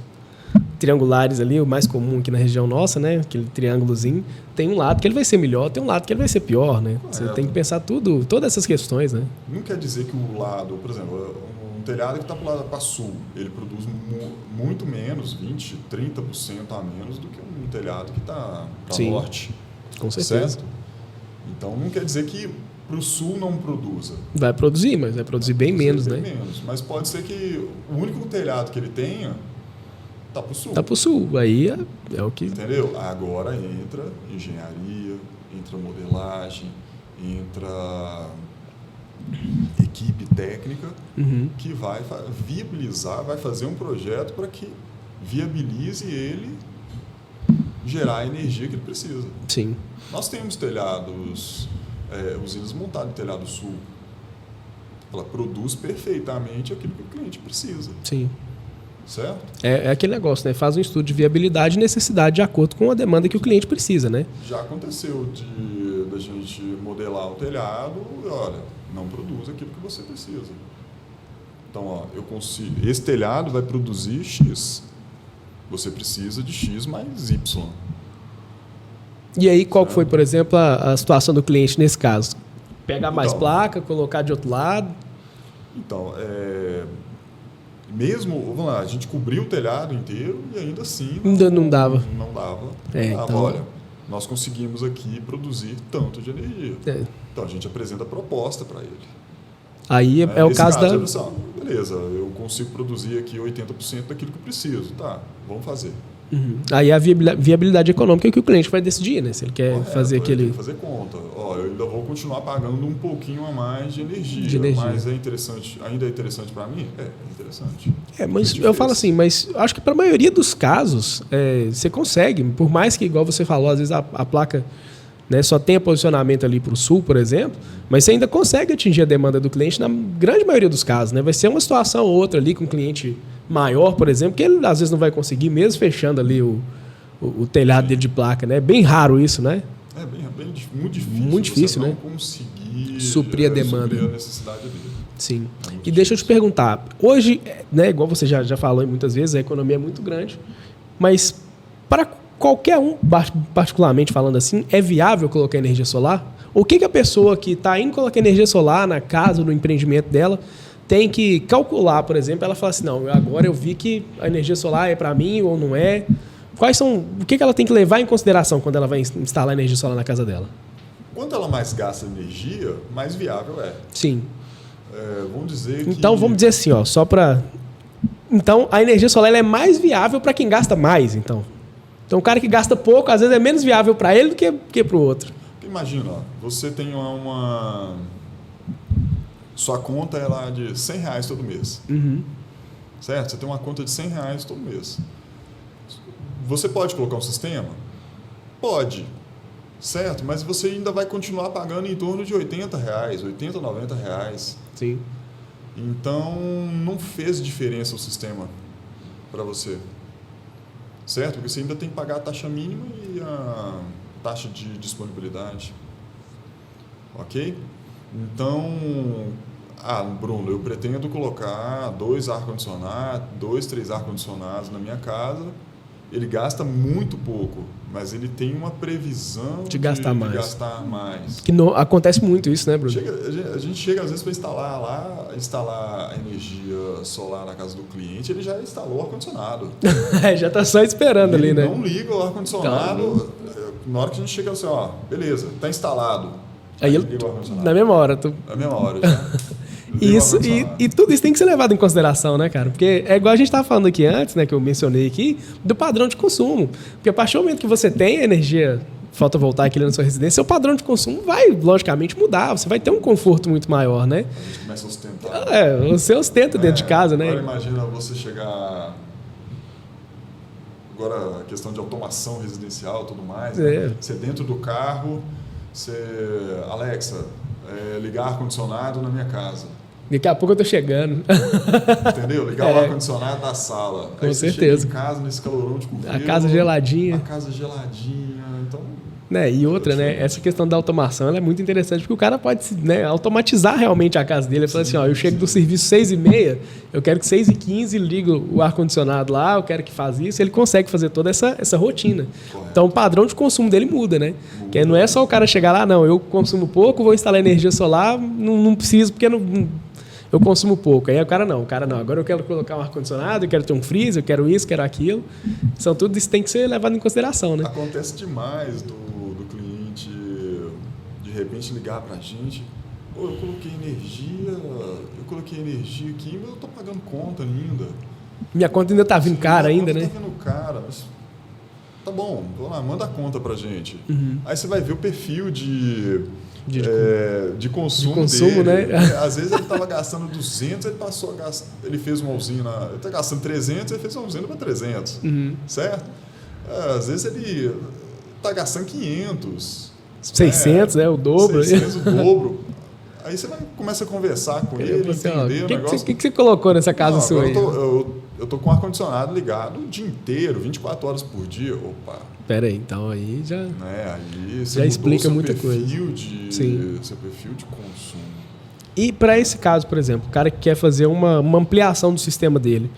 triangulares ali, o mais comum aqui na região nossa, né? Aquele triângulozinho, tem um lado que ele vai ser melhor, tem um lado que ele vai ser pior, né? Você tem que pensar todas essas questões, né? Não quer dizer que o lado, por exemplo, um telhado que está para sul, ele produz muito menos, 20, 30% a menos do que um telhado que está para norte. Com certeza. Certo? Então, não quer dizer que para o sul não produza. Vai produzir, mas vai produzir bem menos, né? Menos. Mas pode ser que o único telhado que ele tenha está para o sul. Está para o sul. Aí é o que... Entendeu? Agora entra engenharia, entra modelagem, entra equipe técnica que vai viabilizar, vai fazer um projeto para que viabilize ele gerar a energia que ele precisa. Sim. Nós temos telhados, usinas montadas em telhado sul. Ela produz perfeitamente aquilo que o cliente precisa. Sim. Certo? É aquele negócio, né? Faz um estudo de viabilidade e necessidade de acordo com a demanda que o cliente precisa, né? Já aconteceu da gente modelar o telhado e, olha, não produz aquilo que você precisa. Então, ó, eu consigo... Esse telhado vai produzir X. Você precisa de X mais Y. E aí, qual foi, por exemplo, a situação do cliente nesse caso? Pegar mais placa, colocar de outro lado? Então, mesmo, vamos lá, a gente cobriu o telhado inteiro e ainda assim... Ainda não dava. Não dava. Então... Olha, nós conseguimos aqui produzir tanto de energia. Então, a gente apresenta a proposta para ele. Aí é o caso da... Beleza, eu consigo produzir aqui 80% daquilo que eu preciso. Tá, vamos fazer. Aí a viabilidade econômica é que o cliente vai decidir, né? Se ele quer fazer aquele... Ele tem que fazer conta. Ó, eu ainda vou continuar pagando um pouquinho a mais de energia. Mas ainda é interessante para mim? É interessante. Mas eu falo assim, mas acho que para a maioria dos casos, você consegue, por mais que, igual você falou, às vezes a placa, né, só tenha posicionamento ali para o sul, por exemplo, mas você ainda consegue atingir a demanda do cliente na grande maioria dos casos, né? Vai ser uma situação ou outra ali com um cliente maior, por exemplo, que ele às vezes não vai conseguir, mesmo fechando ali o telhado dele de placa, né? É bem raro isso, né? Muito difícil. Muito difícil, você né? não conseguir suprir a demanda. Suprir a necessidade dele. Sim. E deixa eu te perguntar, hoje, né, igual você já falou muitas vezes, a economia é muito grande, mas para qualquer um, particularmente falando assim, é viável colocar energia solar? O que a pessoa que está indo colocar energia solar na casa, no empreendimento dela, tem que calcular, por exemplo, ela fala assim, não, agora eu vi que a energia solar é para mim ou não é. O que ela tem que levar em consideração quando ela vai instalar energia solar na casa dela? Quanto ela mais gasta energia, mais viável é. Sim. Vamos dizer que... Então, vamos dizer assim, ó, só para Então, a energia solar ela é mais viável para quem gasta mais, então. Então, o cara que gasta pouco, às vezes é menos viável para ele do que para o outro. Imagina, ó, você tem sua conta é lá de R$100 todo mês. Certo? Você tem uma conta de R$100 todo mês. Você pode colocar um sistema? Pode. Certo? Mas você ainda vai continuar pagando em torno de R$80, R$80, R$90. Sim. Então, não fez diferença o sistema para você. Certo? Porque você ainda tem que pagar a taxa mínima e a taxa de disponibilidade. Ok? Então, Bruno, eu pretendo colocar 2 ar-condicionados, 2, 3 ar-condicionados na minha casa. Ele gasta muito pouco, mas ele tem uma previsão de gastar mais. Que acontece muito isso, né, Bruno? A gente chega às vezes para instalar a energia solar na casa do cliente, ele já instalou o ar-condicionado. Já está só esperando ali, né? Não liga o ar-condicionado. Na hora que a gente chega assim, ó, beleza, está instalado. Aí ele, na mesma hora. Na mesma hora, já. Isso, e tudo isso tem que ser levado em consideração, né, cara? Porque é igual a gente estava falando aqui antes, né, que eu mencionei aqui, do padrão de consumo. Porque a partir do momento que você tem energia fotovoltaica ali na sua residência, seu padrão de consumo vai, logicamente, mudar. Você vai ter um conforto muito maior, né? A gente começa a ostentar. Você ostenta dentro de casa, né? Agora imagina você chegar... Agora, a questão de automação residencial e tudo mais. Né? Você dentro do carro, Alexa, ligar ar-condicionado na minha casa. Daqui a pouco eu tô chegando. Entendeu? Ligar o ar-condicionado da sala. Com aí certeza. Você chega em casa, nesse calorão de curvelo. A casa geladinha. Então... E outra, né? Essa questão da automação ela é muito interessante, porque o cara pode, né, automatizar realmente a casa dele. Ele fala assim, ó, eu chego do serviço 6h30, eu quero que 6h15 ligo o ar-condicionado lá, eu quero que faça isso. Ele consegue fazer toda essa rotina. Correto. Então, o padrão de consumo dele muda, né? Porque não é só o cara chegar lá, não, eu consumo pouco, vou instalar energia solar, não preciso, porque eu consumo pouco. Aí o cara não, agora eu quero colocar um ar-condicionado, eu quero ter um freezer, eu quero isso, quero aquilo. Então, tudo isso tem que ser levado em consideração, né? Acontece demais do cliente, de repente, ligar pra gente. Eu coloquei energia aqui, mas eu tô pagando conta ainda. Minha conta ainda tá vindo cara ainda, né? Tá vindo cara, mas... Tá bom, vamos lá, manda a conta pra gente. Aí você vai ver o perfil de consumo dele. Né? Às vezes ele estava gastando 200, ele fez uma usina, ele está gastando 300, ele fez uma usina para 300, certo? Às vezes ele está gastando 500. 600, o dobro. 600, o dobro. Aí você começa a conversar com ele, entender o negócio. O que você colocou nessa casa sua aí? Eu tô com o ar-condicionado ligado o dia inteiro, 24 horas por dia. Opa. Pera aí, então aí já... Aí você já explica muita coisa. Seu perfil de consumo. E para esse caso, por exemplo, o cara que quer fazer uma ampliação do sistema dele,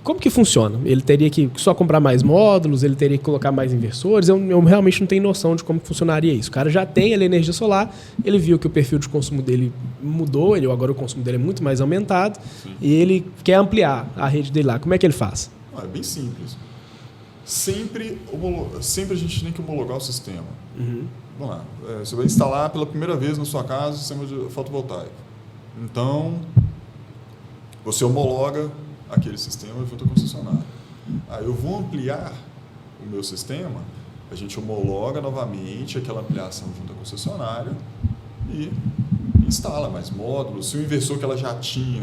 como que funciona? Ele teria que só comprar mais módulos, ele teria que colocar mais inversores? Eu realmente não tenho noção de como funcionaria isso. O cara já tem a energia solar, ele viu que o perfil de consumo dele mudou, agora o consumo dele é muito mais aumentado, e ele quer ampliar a rede dele lá. Como é que ele faz? É bem simples. Sempre a gente tem que homologar o sistema. Vamos lá. Você vai instalar pela primeira vez na sua casa o sistema de fotovoltaico. Então, você homologa aquele sistema junto à concessionária. Aí eu vou ampliar o meu sistema, a gente homologa novamente aquela ampliação junto à concessionária e instala mais módulos. Se o inversor que ela já tinha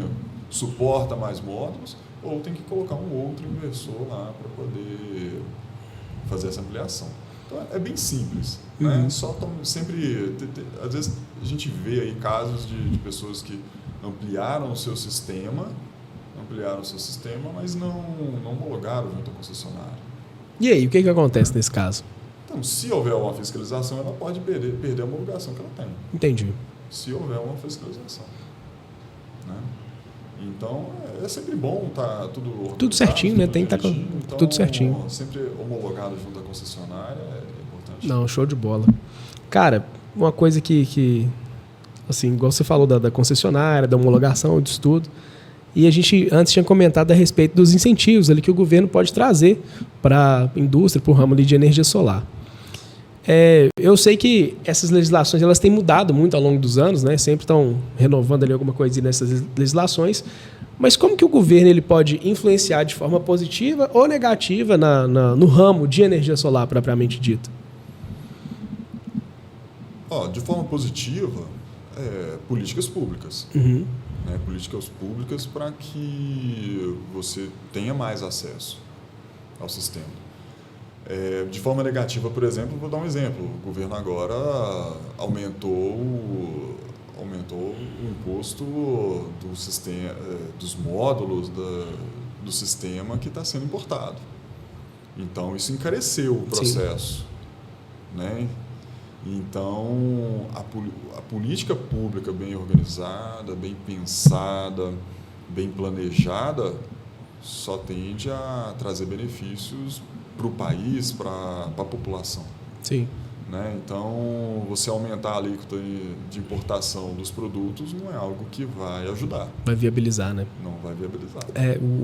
suporta mais módulos, ou tem que colocar um outro inversor lá para poder fazer essa ampliação. Então é bem simples, né? Só sempre, às vezes a gente vê aí casos de pessoas que ampliaram o seu sistema, mas não homologaram junto à concessionária. E aí, o que acontece nesse caso? Então, se houver uma fiscalização, ela pode perder a homologação que ela tem. Entendi. Se houver uma fiscalização, né? Então, é sempre bom estar tudo certinho, né? Tem que estar então, tudo certinho. Sempre homologado junto à concessionária é importante. Não, show de bola. Cara, uma coisa que assim, igual você falou da concessionária, da homologação, disso tudo, e a gente antes tinha comentado a respeito dos incentivos ali que o governo pode trazer para a indústria, para o ramo ali de energia solar. Eu sei que essas legislações elas têm mudado muito ao longo dos anos, né? Sempre estão renovando ali alguma coisa nessas legislações, Mas como que o governo ele pode influenciar de forma positiva ou negativa no ramo de energia solar, propriamente dito? De forma positiva, políticas públicas. Uhum. Né? Políticas públicas para que você tenha mais acesso ao sistema. De forma negativa, por exemplo, vou dar um exemplo. O governo agora aumentou o imposto do sistema, dos módulos do sistema que está sendo importado. Então, isso encareceu o processo. Né? Então, a política pública bem organizada, bem pensada, bem planejada, só tende a trazer benefícios para o país, para a população. Sim. Né? Então, você aumentar a alíquota de importação dos produtos não é algo que vai ajudar. Vai viabilizar, né? Não vai viabilizar.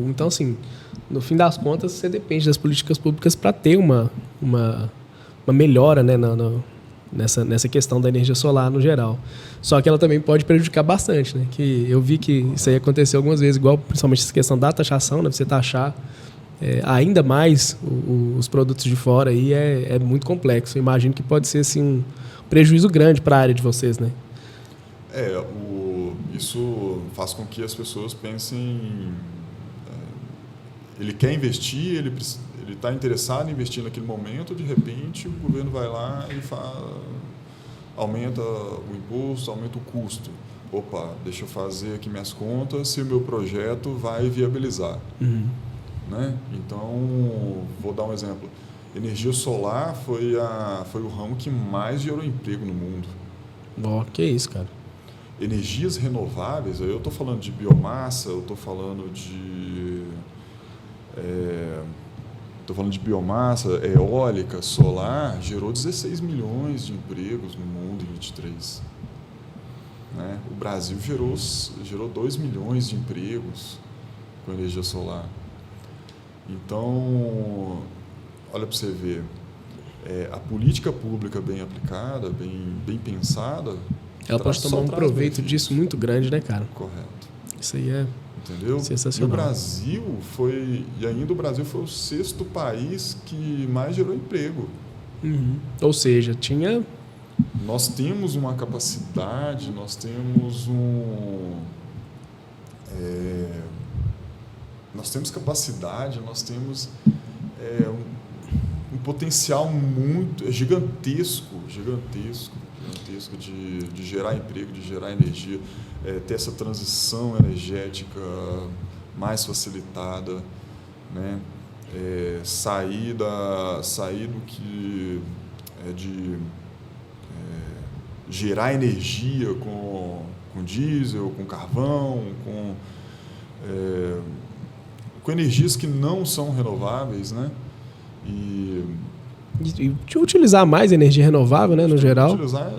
Então, assim, no fim das contas, você depende das políticas públicas para ter uma melhora, né, nessa questão da energia solar no geral. Só que ela também pode prejudicar bastante, né? Que eu vi que isso aí aconteceu algumas vezes, igual principalmente essa questão da taxação, né? Você taxar ainda mais os produtos de fora aí é muito complexo. Eu imagino que pode ser assim, um prejuízo grande para a área de vocês, né? Isso faz com que as pessoas pensem... ele quer investir, ele está interessado em investir naquele momento, de repente o governo vai lá e aumenta o imposto, aumenta o custo. Opa, deixa eu fazer aqui minhas contas se o meu projeto vai viabilizar. Uhum. Né? Então, vou dar um exemplo. Energia solar foi o ramo que mais gerou emprego no mundo. Que isso, cara. Energias renováveis, eu estou falando de biomassa, eu estou falando de biomassa, eólica, solar, gerou 16 milhões de empregos no mundo em 23. Né? O Brasil gerou 2 milhões de empregos com energia solar. Então, olha para você ver, a política pública bem aplicada, bem pensada... Ela pode tomar um proveito disso muito grande, né, cara? Correto. Isso aí é... Entendeu? Sensacional. E o Brasil foi o 6º país que mais gerou emprego. Uhum. Ou seja, nós temos uma capacidade, nós temos capacidade, nós temos um potencial muito gigantesco de gerar emprego, de gerar energia, ter essa transição energética mais facilitada, né? Sair do que de gerar energia com diesel, com carvão, com energias que não são renováveis, né? E utilizar mais energia renovável, né, no geral. Utilizar...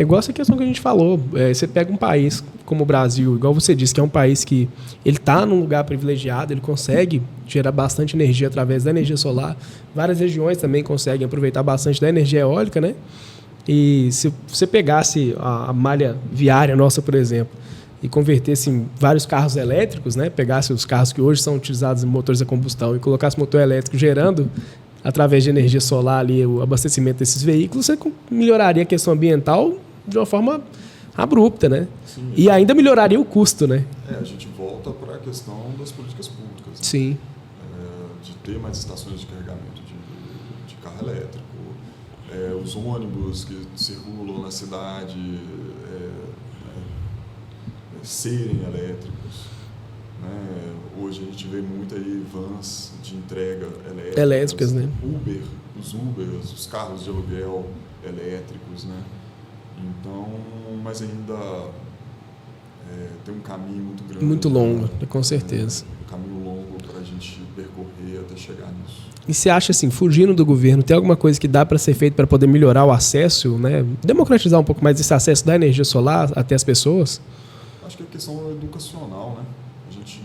igual essa questão que a gente falou. Você pega um país como o Brasil, igual você disse, que é um país que ele está num lugar privilegiado, ele consegue gerar bastante energia através da energia solar. Várias regiões também conseguem aproveitar bastante da energia eólica, né? E se você pegasse a malha viária nossa, por exemplo, e convertesse em vários carros elétricos, né? Pegasse os carros que hoje são utilizados em motores a combustão e colocasse motor elétrico gerando através de energia solar ali, o abastecimento desses veículos, você melhoraria a questão ambiental de uma forma abrupta, né? Sim. E ainda melhoraria o custo, né? A gente volta para a questão das políticas públicas. Né? Sim. De ter mais estações de carregamento de carro elétrico, os ônibus que circulam na cidade serem elétricos. Né? Hoje a gente vê muito aí vans de entrega elétricas, né? Os Ubers, os carros de aluguel elétricos, né? Então, mas ainda tem um caminho muito grande. Muito longo, com certeza. Um caminho longo para a gente percorrer até chegar nisso. E você acha assim, fugindo do governo, tem alguma coisa que dá para ser feito para poder melhorar o acesso, né? Democratizar um pouco mais esse acesso da energia solar até as pessoas? Acho que é questão educacional, né? A gente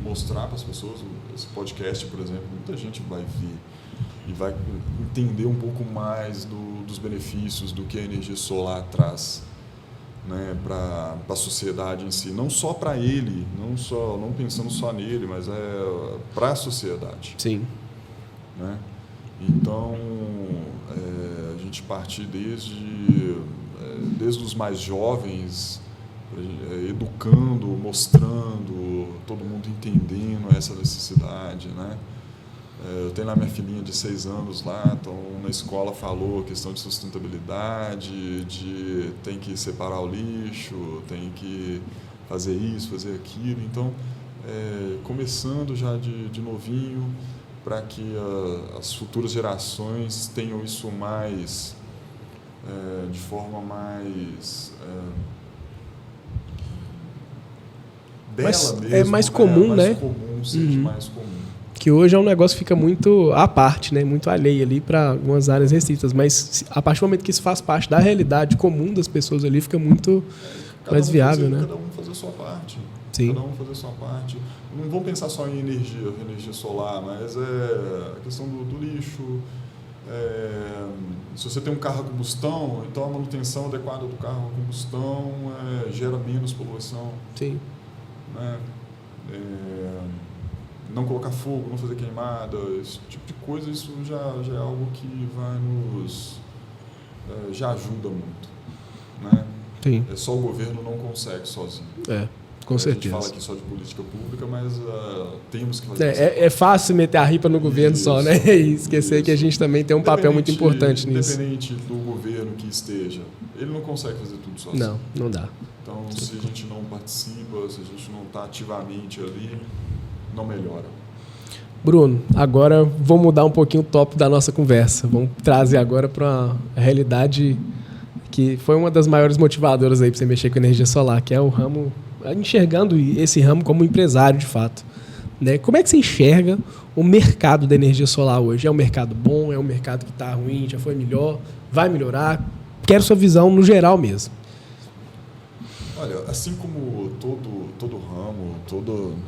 mostrar para as pessoas, esse podcast, por exemplo, muita gente vai ver e vai entender um pouco mais dos benefícios do que a energia solar traz. né, para a sociedade em si, não só para ele, não pensando só nele, mas para a sociedade. Sim. Né? Então, a gente partir desde os mais jovens, educando, mostrando, todo mundo entendendo essa necessidade, né? Eu tenho lá minha filhinha de 6 anos lá, então na escola falou questão de sustentabilidade, de tem que separar o lixo, tem que fazer isso, fazer aquilo. Então, começando já de novinho, para que as futuras gerações tenham isso mais, de forma mais dela mesmo. É mais comum, né? Mais comum, seja mais comum. Que hoje é um negócio que fica muito à parte, né? Muito alheio ali para algumas áreas restritas. Mas a partir do momento que isso faz parte da realidade comum das pessoas ali, fica muito mais viável, né? Cada um fazer a sua parte. Sim. Cada um fazer a sua parte. Não vamos pensar só em energia solar, mas a questão do lixo. Se você tem um carro a combustão, então a manutenção adequada do carro a combustão gera menos poluição. Sim. Né? Não colocar fogo, não fazer queimada, esse tipo de coisa, isso já é algo que vai nos... já ajuda muito. Né? Sim. Só o governo não consegue sozinho. Com certeza. A gente fala aqui só de política pública, mas temos que fazer é fácil meter a ripa no governo só, né? E esquecer que a gente também tem um papel muito importante nisso. Independente do governo que esteja, ele não consegue fazer tudo sozinho. Não dá. Então, se a gente não participa, se a gente não está ativamente ali, não melhora. Bruno, agora vou mudar um pouquinho o tópico da nossa conversa. Vamos trazer agora para uma realidade que foi uma das maiores motivadoras aí para você mexer com energia solar, que é o ramo, enxergando esse ramo como empresário de fato. Né? Como é que você enxerga o mercado da energia solar hoje? É um mercado bom? É um mercado que está ruim? Já foi melhor? Vai melhorar? Quero sua visão no geral mesmo. Olha, assim como todo ramo,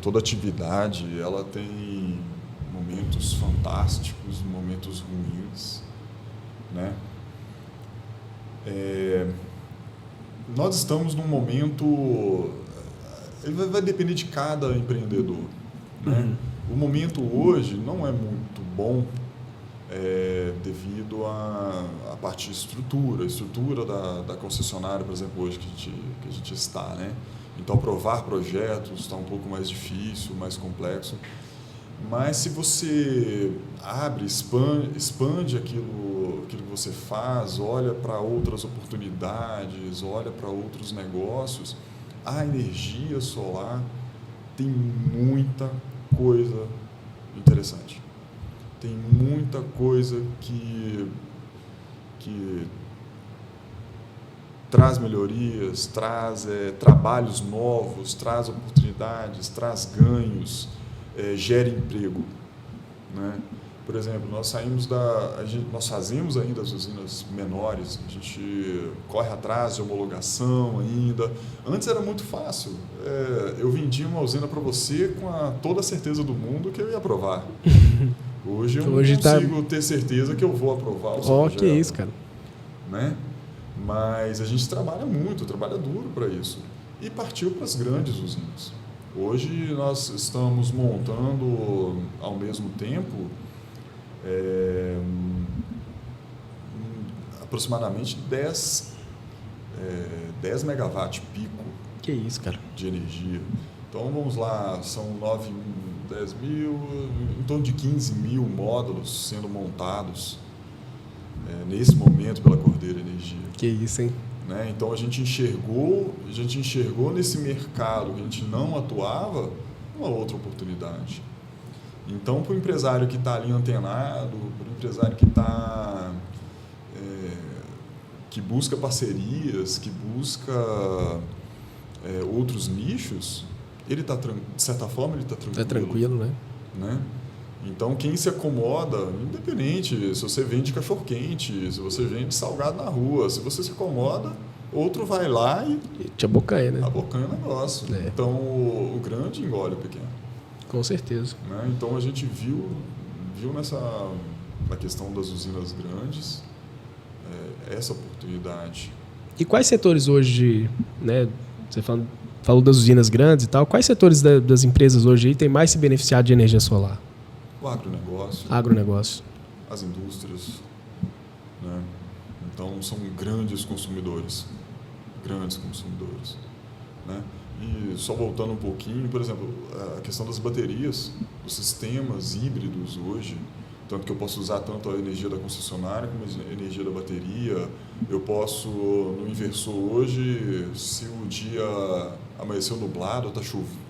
toda atividade, ela tem momentos fantásticos, momentos ruins, né? Nós estamos num momento... vai depender de cada empreendedor. Né? O momento hoje não é muito bom devido à parte de estrutura da concessionária, por exemplo, hoje que a gente está. Né? Então, aprovar projetos está um pouco mais difícil, mais complexo. Mas se você abre, expande aquilo que você faz, olha para outras oportunidades, olha para outros negócios, a energia solar tem muita coisa interessante. Tem muita coisa que traz melhorias, traz trabalhos novos, traz oportunidades, traz ganhos, gera emprego. Né? Por exemplo, nós fazemos ainda as usinas menores, a gente corre atrás de homologação ainda. Antes era muito fácil. Eu vendia uma usina para você com toda a certeza do mundo que eu ia aprovar. Hoje eu não consigo ter certeza que eu vou aprovar o seu projeto. Que isso, cara. Né? Mas a gente trabalha muito, trabalha duro para isso. E partiu para as grandes usinas. Hoje nós estamos montando ao mesmo tempo aproximadamente 10 megawatt pico que isso, cara. De energia. Então vamos lá, são 10 mil, em torno de 15 mil módulos sendo montados nesse momento pela Cordeiro Energia. Que isso, hein? Né? Então a gente enxergou nesse mercado que a gente não atuava uma outra oportunidade. Então, para o empresário que está ali antenado, para o empresário que busca parcerias, que busca outros nichos, ele está, de certa forma, ele está tranquilo. É tranquilo, né? Então, quem se acomoda, independente se você vende cachorro-quente, se você vende salgado na rua, se você se acomoda, outro vai lá e te abocanha, né? Abocanha o negócio. Então, o grande engole o pequeno. Com certeza. Né? Então, a gente viu na questão das usinas grandes essa oportunidade. E quais setores hoje, né, você falou das usinas grandes e tal, quais setores das empresas hoje aí têm mais se beneficiado de energia solar? O agronegócio. Agronegócio. As indústrias. Né? Então, são grandes consumidores. Grandes consumidores. Né? E só voltando um pouquinho, por exemplo, a questão das baterias, os sistemas híbridos hoje, tanto que eu posso usar tanto a energia da concessionária como a energia da bateria. Eu posso, no inversor hoje, se o dia amanheceu nublado, está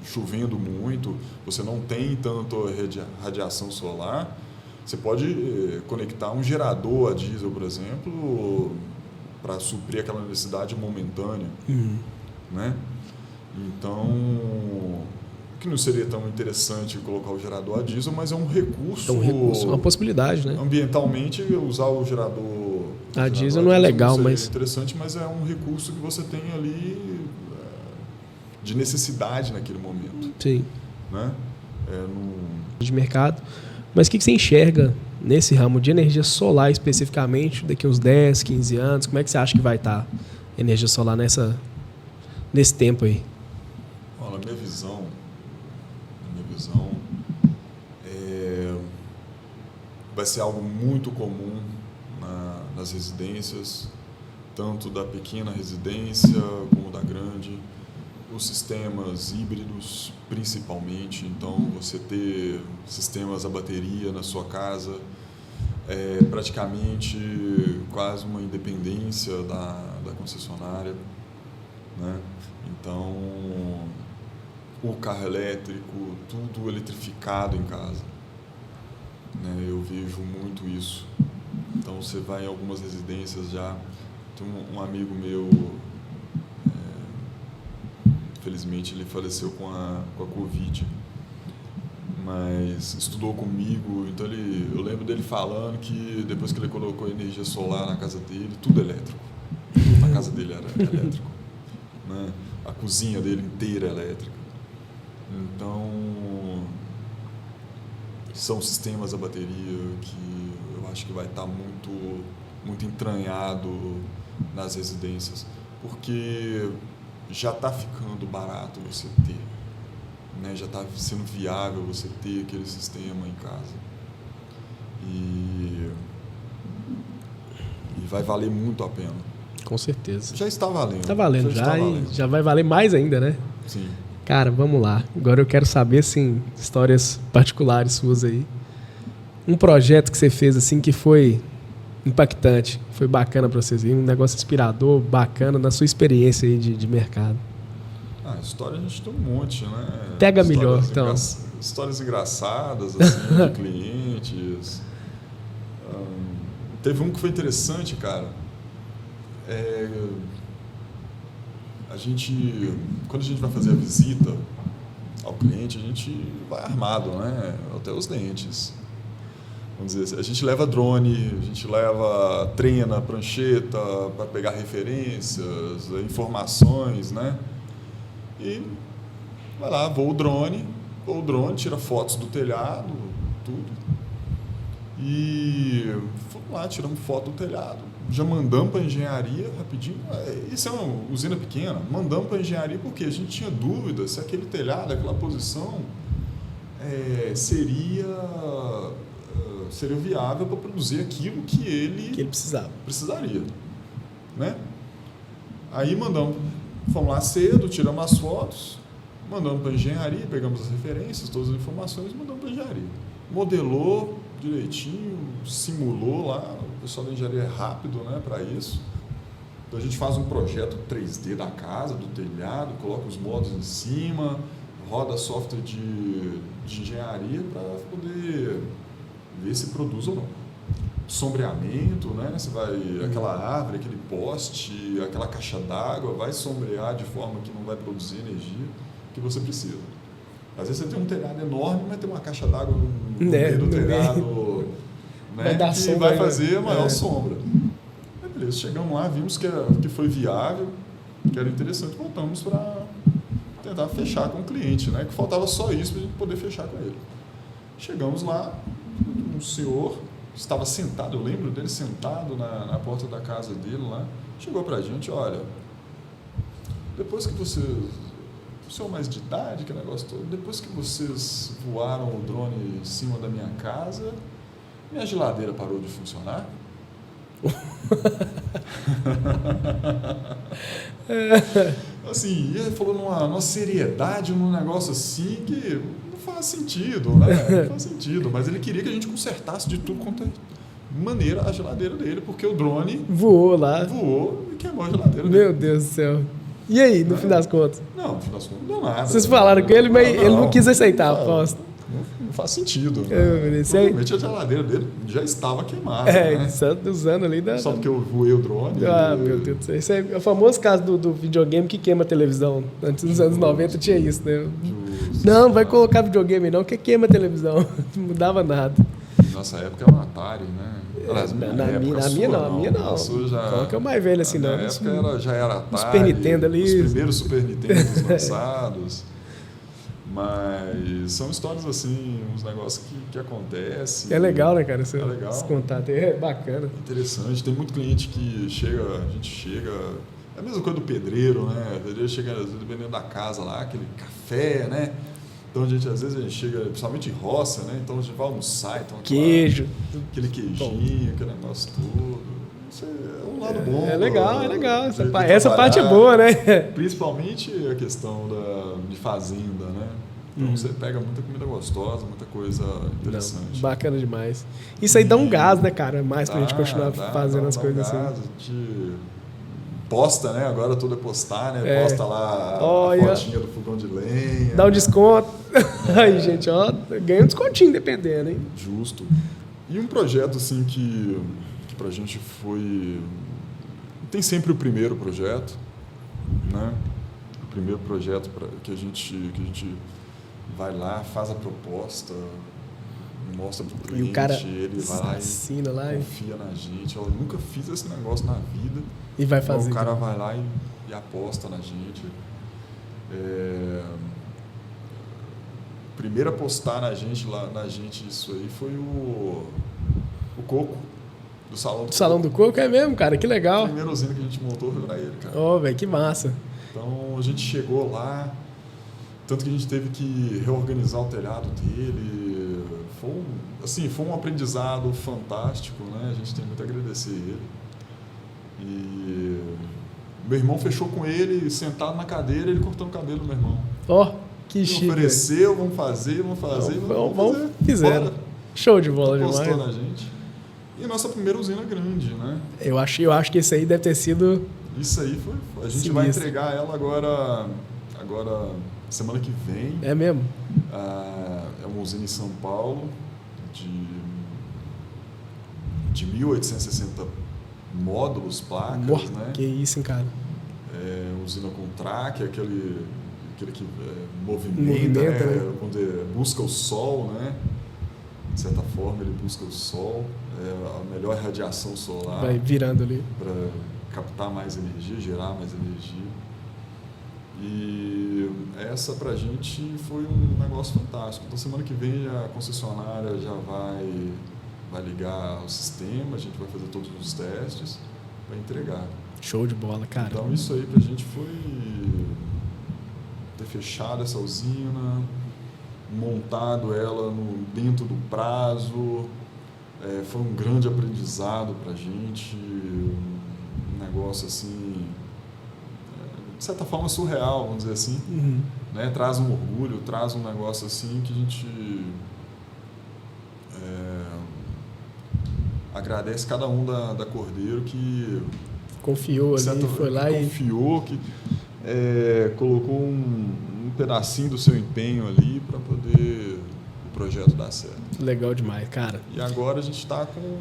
chovendo muito, você não tem tanto radiação solar, você pode conectar um gerador a diesel, por exemplo, para suprir aquela necessidade momentânea. Né? Então, que não seria tão interessante colocar o gerador a diesel, mas é um recurso... É um recurso, uma possibilidade, né? Ambientalmente, usar o gerador... A diesel não é legal, mas... interessante, mas é um recurso que você tem ali de necessidade naquele momento. Sim. Né? De mercado. Mas o que você enxerga nesse ramo de energia solar especificamente, daqui uns 10, 15 anos? Como é que você acha que vai estar a energia solar nesse tempo aí? Na minha visão, vai ser algo muito comum nas residências, tanto da pequena residência como da grande, os sistemas híbridos principalmente. Então, você ter sistemas a bateria na sua casa é praticamente quase uma independência da concessionária. Né? Então, o carro elétrico, tudo eletrificado em casa. Né? Eu vejo muito isso. Então, você vai em algumas residências já. Tem um amigo meu, infelizmente ele faleceu com a Covid, mas estudou comigo, então eu lembro dele falando que depois que ele colocou energia solar na casa dele, tudo elétrico. Tudo na casa dele era elétrico. Né? A cozinha dele inteira elétrica. Então, são sistemas a bateria que eu acho que vai estar muito, muito entranhado nas residências, porque já está ficando barato você ter, né? Já está sendo viável você ter aquele sistema em casa. E vai valer muito a pena. Com certeza. Já está valendo. Está valendo já, valendo. E já vai valer mais ainda, né? Sim. Cara, vamos lá. Agora eu quero saber, assim, histórias particulares suas aí. Um projeto que você fez, assim, que foi impactante, foi bacana para vocês, um negócio inspirador, bacana na sua experiência aí de mercado. História a gente tem um monte, né? Pega melhor, então. Histórias engraçadas, assim, de clientes. Teve um que foi interessante, cara. Quando a gente vai fazer a visita ao cliente, a gente vai armado, né? Até os dentes. Vamos dizer assim, a gente leva drone, a gente treina, prancheta para pegar referências, informações, né? E vai lá, voa o drone, tira fotos do telhado, tudo. E fomos lá, tiramos foto do telhado, já mandamos para a engenharia rapidinho. Isso é uma usina pequena, mandamos para a engenharia porque a gente tinha dúvida se aquele telhado, aquela posição seria viável para produzir aquilo que ele precisaria, né? Aí fomos lá cedo, tiramos as fotos, mandamos para a engenharia, pegamos as referências, todas as informações, mandamos para a engenharia. Modelou direitinho, simulou lá, o pessoal da engenharia é rápido, né, para isso. Então a gente faz um projeto 3D da casa, do telhado, coloca os módulos em cima, roda software de engenharia para poder ver se produz ou não. Sombreamento, né? Você vai, aquela árvore, aquele poste, aquela caixa d'água, vai sombrear de forma que não vai produzir energia que você precisa. Às vezes você tem um telhado enorme, mas tem uma caixa d'água no meio do telhado, né? Que vai fazer a maior sombra. Beleza, chegamos lá, vimos que foi viável, que era interessante, voltamos para tentar fechar com o cliente, né? Que faltava só isso para a gente poder fechar com ele. Chegamos lá, um senhor estava sentado, eu lembro dele sentado na porta da casa dele lá, chegou pra gente, olha, depois que vocês, o senhor mais de idade, que negócio todo, depois que vocês voaram o drone em cima da minha casa, minha geladeira parou de funcionar. Assim, ele falou numa seriedade, num negócio assim que não faz sentido, né? Não faz sentido, mas ele queria que a gente consertasse de tudo quanto é maneira a geladeira dele, porque o drone voou lá. Voou e queimou a geladeira dele. Meu Deus do céu. E aí, no fim das contas? Não, no fim das contas não deu nada. Vocês falaram com ele, mas ele não quis aceitar a aposta. Não faz sentido. Né? Provavelmente a geladeira dele já estava queimada. Né? Usando ali da... Só porque eu voei o drone. Meu Deus do céu. Isso é o famoso caso do videogame que queima a televisão. Antes dos anos 90 tinha isso, né? Não vai colocar videogame não, que queima a televisão. Não mudava nada. Nossa época era um Atari, né? Aliás, a minha não. Qual que é o mais velho assim, não? Na época já era Atari. Super Nintendo ali. Os primeiros Super Nintendo lançados. Mas são histórias assim, uns negócios que acontecem. É legal, né, cara? É legal. Esse contato é bacana. Interessante. Tem muito cliente que a gente chega. É a mesma coisa do pedreiro, né? O pedreiro chega, às vezes, dependendo da casa lá, aquele café, né? Então, às vezes a gente chega, principalmente em roça, né? Então a gente vai almoçar, então queijo. Aquele queijinho, aquele negócio todo. Isso é um lado bom. É legal. Essa parte é boa, né? Principalmente a questão de fazenda, né? Então você pega muita comida gostosa, muita coisa interessante. Bacana demais. Isso aí dá um gás, né, cara? Mais pra gente continuar fazendo as coisas assim. A gente posta, né? Agora tudo é postar, né? Posta lá a fotinha do fogão de lenha. Dá um desconto. Aí, gente, ganha um descontinho dependendo, hein? Justo. E um projeto, assim, que pra gente foi... Tem sempre o primeiro projeto, né? O primeiro projeto que a gente vai lá, faz a proposta, mostra pro cliente, e o cara ele vai lá assina lá confia na gente. Eu nunca fiz esse negócio na vida. E vai fazer. Então, o cara vai lá e aposta na gente. Primeiro a postar na gente isso aí foi o Coco, do Salão do Coco. Salão do Coco é mesmo, cara, que legal. A primeira usina que a gente montou foi pra ele, cara. Velho, que massa. Então a gente chegou lá, tanto que a gente teve que reorganizar o telhado dele. Foi um aprendizado fantástico, né? A gente tem muito a agradecer ele. E meu irmão fechou com ele, sentado na cadeira, ele cortando o cabelo do meu irmão. Que chique. Ofereceu, vamos fazer. Fizeram. Bora. Show de bola demais. Postou na gente. E a nossa primeira usina grande, né? Eu acho que esse aí deve ter sido... Isso aí foi... A gente vai entregar ela agora semana que vem. É mesmo? É uma usina em São Paulo de 1.860 módulos, placas, né? Que isso, hein, cara? Usina com track, aquele que movimenta, né? Quando busca o sol, né? De certa forma, ele busca o sol, a melhor radiação solar. Vai virando ali. Para captar mais energia, gerar mais energia. E essa pra gente foi um negócio fantástico. Então, semana que vem a concessionária já vai ligar o sistema, a gente vai fazer todos os testes para entregar. Show de bola, cara. Então, isso aí pra gente foi ter fechado essa usina, montado ela dentro do prazo. Foi um grande aprendizado pra gente, um negócio assim, de certa forma surreal, vamos dizer assim. Né? Traz um orgulho, traz um negócio assim que a gente agradece cada um da Cordeiro que confiou ali, foi lá e confiou, que colocou um pedacinho do seu empenho ali para poder o projeto dar certo. Legal demais, cara. E agora a gente está com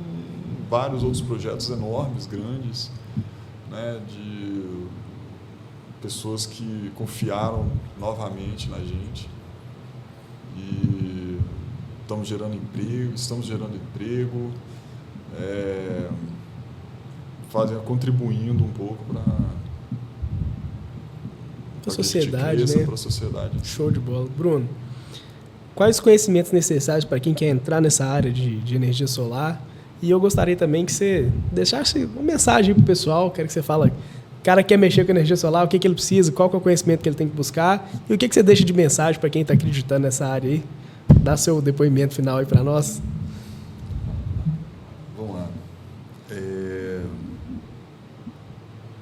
vários outros projetos enormes, grandes, né, de pessoas que confiaram novamente na gente e estamos gerando emprego, contribuindo um pouco para a sociedade, né? Para a sociedade. Show de bola. Bruno, quais os conhecimentos necessários para quem quer entrar nessa área de energia solar? E eu gostaria também que você deixasse uma mensagem para o pessoal. Quero que você fale, o cara quer mexer com energia solar, o que ele precisa, qual que é o conhecimento que ele tem que buscar e o que você deixa de mensagem para quem está acreditando nessa área aí. Dá seu depoimento final aí para nós. Vamos lá.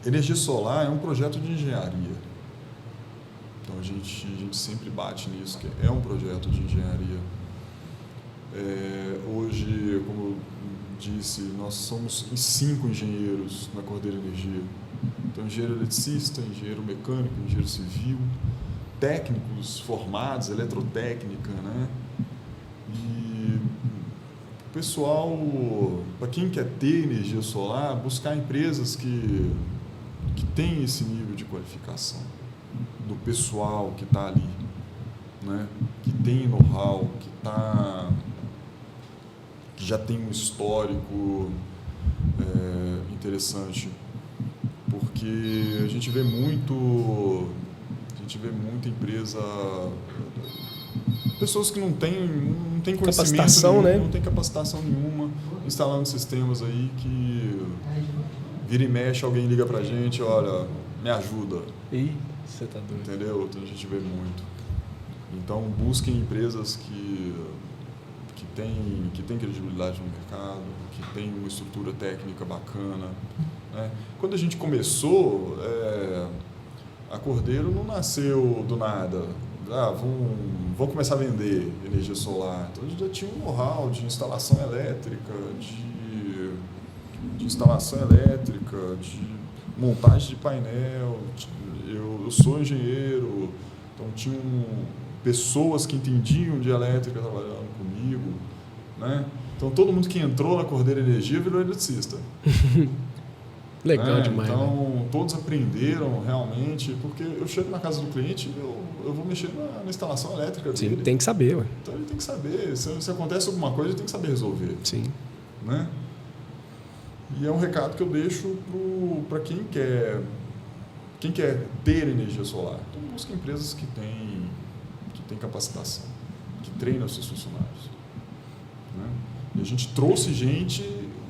Energia solar é um projeto de engenharia. Então a gente sempre bate nisso, que é um projeto de engenharia. Hoje, como eu disse, nós somos 5 engenheiros na Cordeiro Energia. Então, engenheiro eletricista, engenheiro mecânico, engenheiro civil, técnicos formados, eletrotécnica, né? E o pessoal, para quem quer ter energia solar, buscar empresas que têm esse nível de qualificação do pessoal que está ali, né? Que tem know-how, que já tem um histórico interessante, porque a gente vê muita empresa, pessoas que não têm conhecimento, capacitação, nenhum, não tem capacitação nenhuma, instalando sistemas aí que vira e mexe, alguém liga pra gente, olha, me ajuda. Ih, você tá doido. Entendeu? Então a gente vê muito. Então busquem empresas que tem credibilidade no mercado, que tem uma estrutura técnica bacana, né? Quando a gente começou, a Cordeiro não nasceu do nada. Vamos começar a vender energia solar. Então a gente já tinha um know-how de instalação elétrica, de montagem de painel. Eu sou engenheiro, então tinham pessoas que entendiam de elétrica trabalhando comigo, né? Então todo mundo que entrou na Cordeiro Energia virou eletricista. Legal demais. Então né? Todos aprenderam realmente, porque eu chego na casa do cliente, eu vou mexer na instalação elétrica dele. Sim, tem que saber, ué. Então ele tem que saber, se acontece alguma coisa, ele tem que saber resolver. Sim. Né? E é um recado que eu deixo para quem quer ter energia solar. Então busca empresas que têm capacitação, que treinam seus funcionários. Né? E a gente trouxe gente,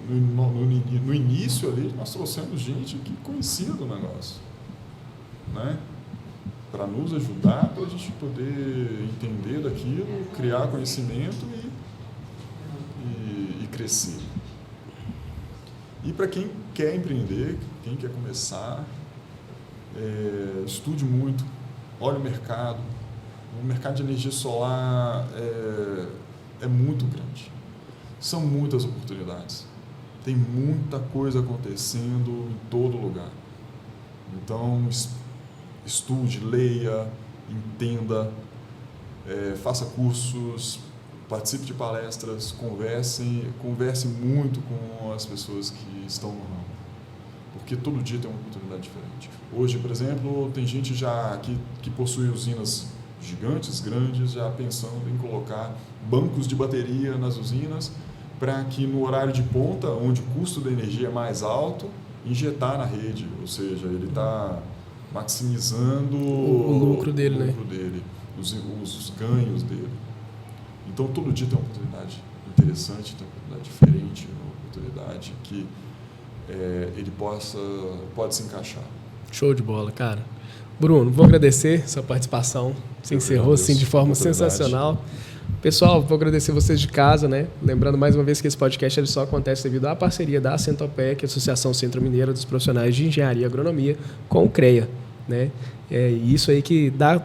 no início ali, nós trouxemos gente que conhecia do negócio, né? Para nos ajudar, para a gente poder entender daquilo, criar conhecimento e crescer. E para quem quer empreender, quem quer começar, estude muito, olhe o mercado. O mercado de energia solar é muito grande. São muitas oportunidades. Tem muita coisa acontecendo em todo lugar. Então, estude, leia, entenda, faça cursos, participe de palestras, converse muito com as pessoas que estão no ramo. Porque todo dia tem uma oportunidade diferente. Hoje, por exemplo, tem gente já que possui usinas gigantes, grandes, já pensando em colocar bancos de bateria nas usinas para que no horário de ponta, onde o custo da energia é mais alto, injetar na rede, ou seja, ele está maximizando o lucro dele, né? Os ganhos dele. Então, todo dia tem uma oportunidade interessante, tem uma oportunidade diferente, uma oportunidade que ele pode se encaixar. Show de bola, cara. Bruno, vou agradecer sua participação. Você encerrou assim de forma sensacional. Pessoal, vou agradecer vocês de casa, né? Lembrando mais uma vez que esse podcast ele só acontece devido à parceria da Centopeia, que é a Associação Centro-Mineira dos Profissionais de Engenharia e Agronomia, com o CREA, né? É isso aí que dá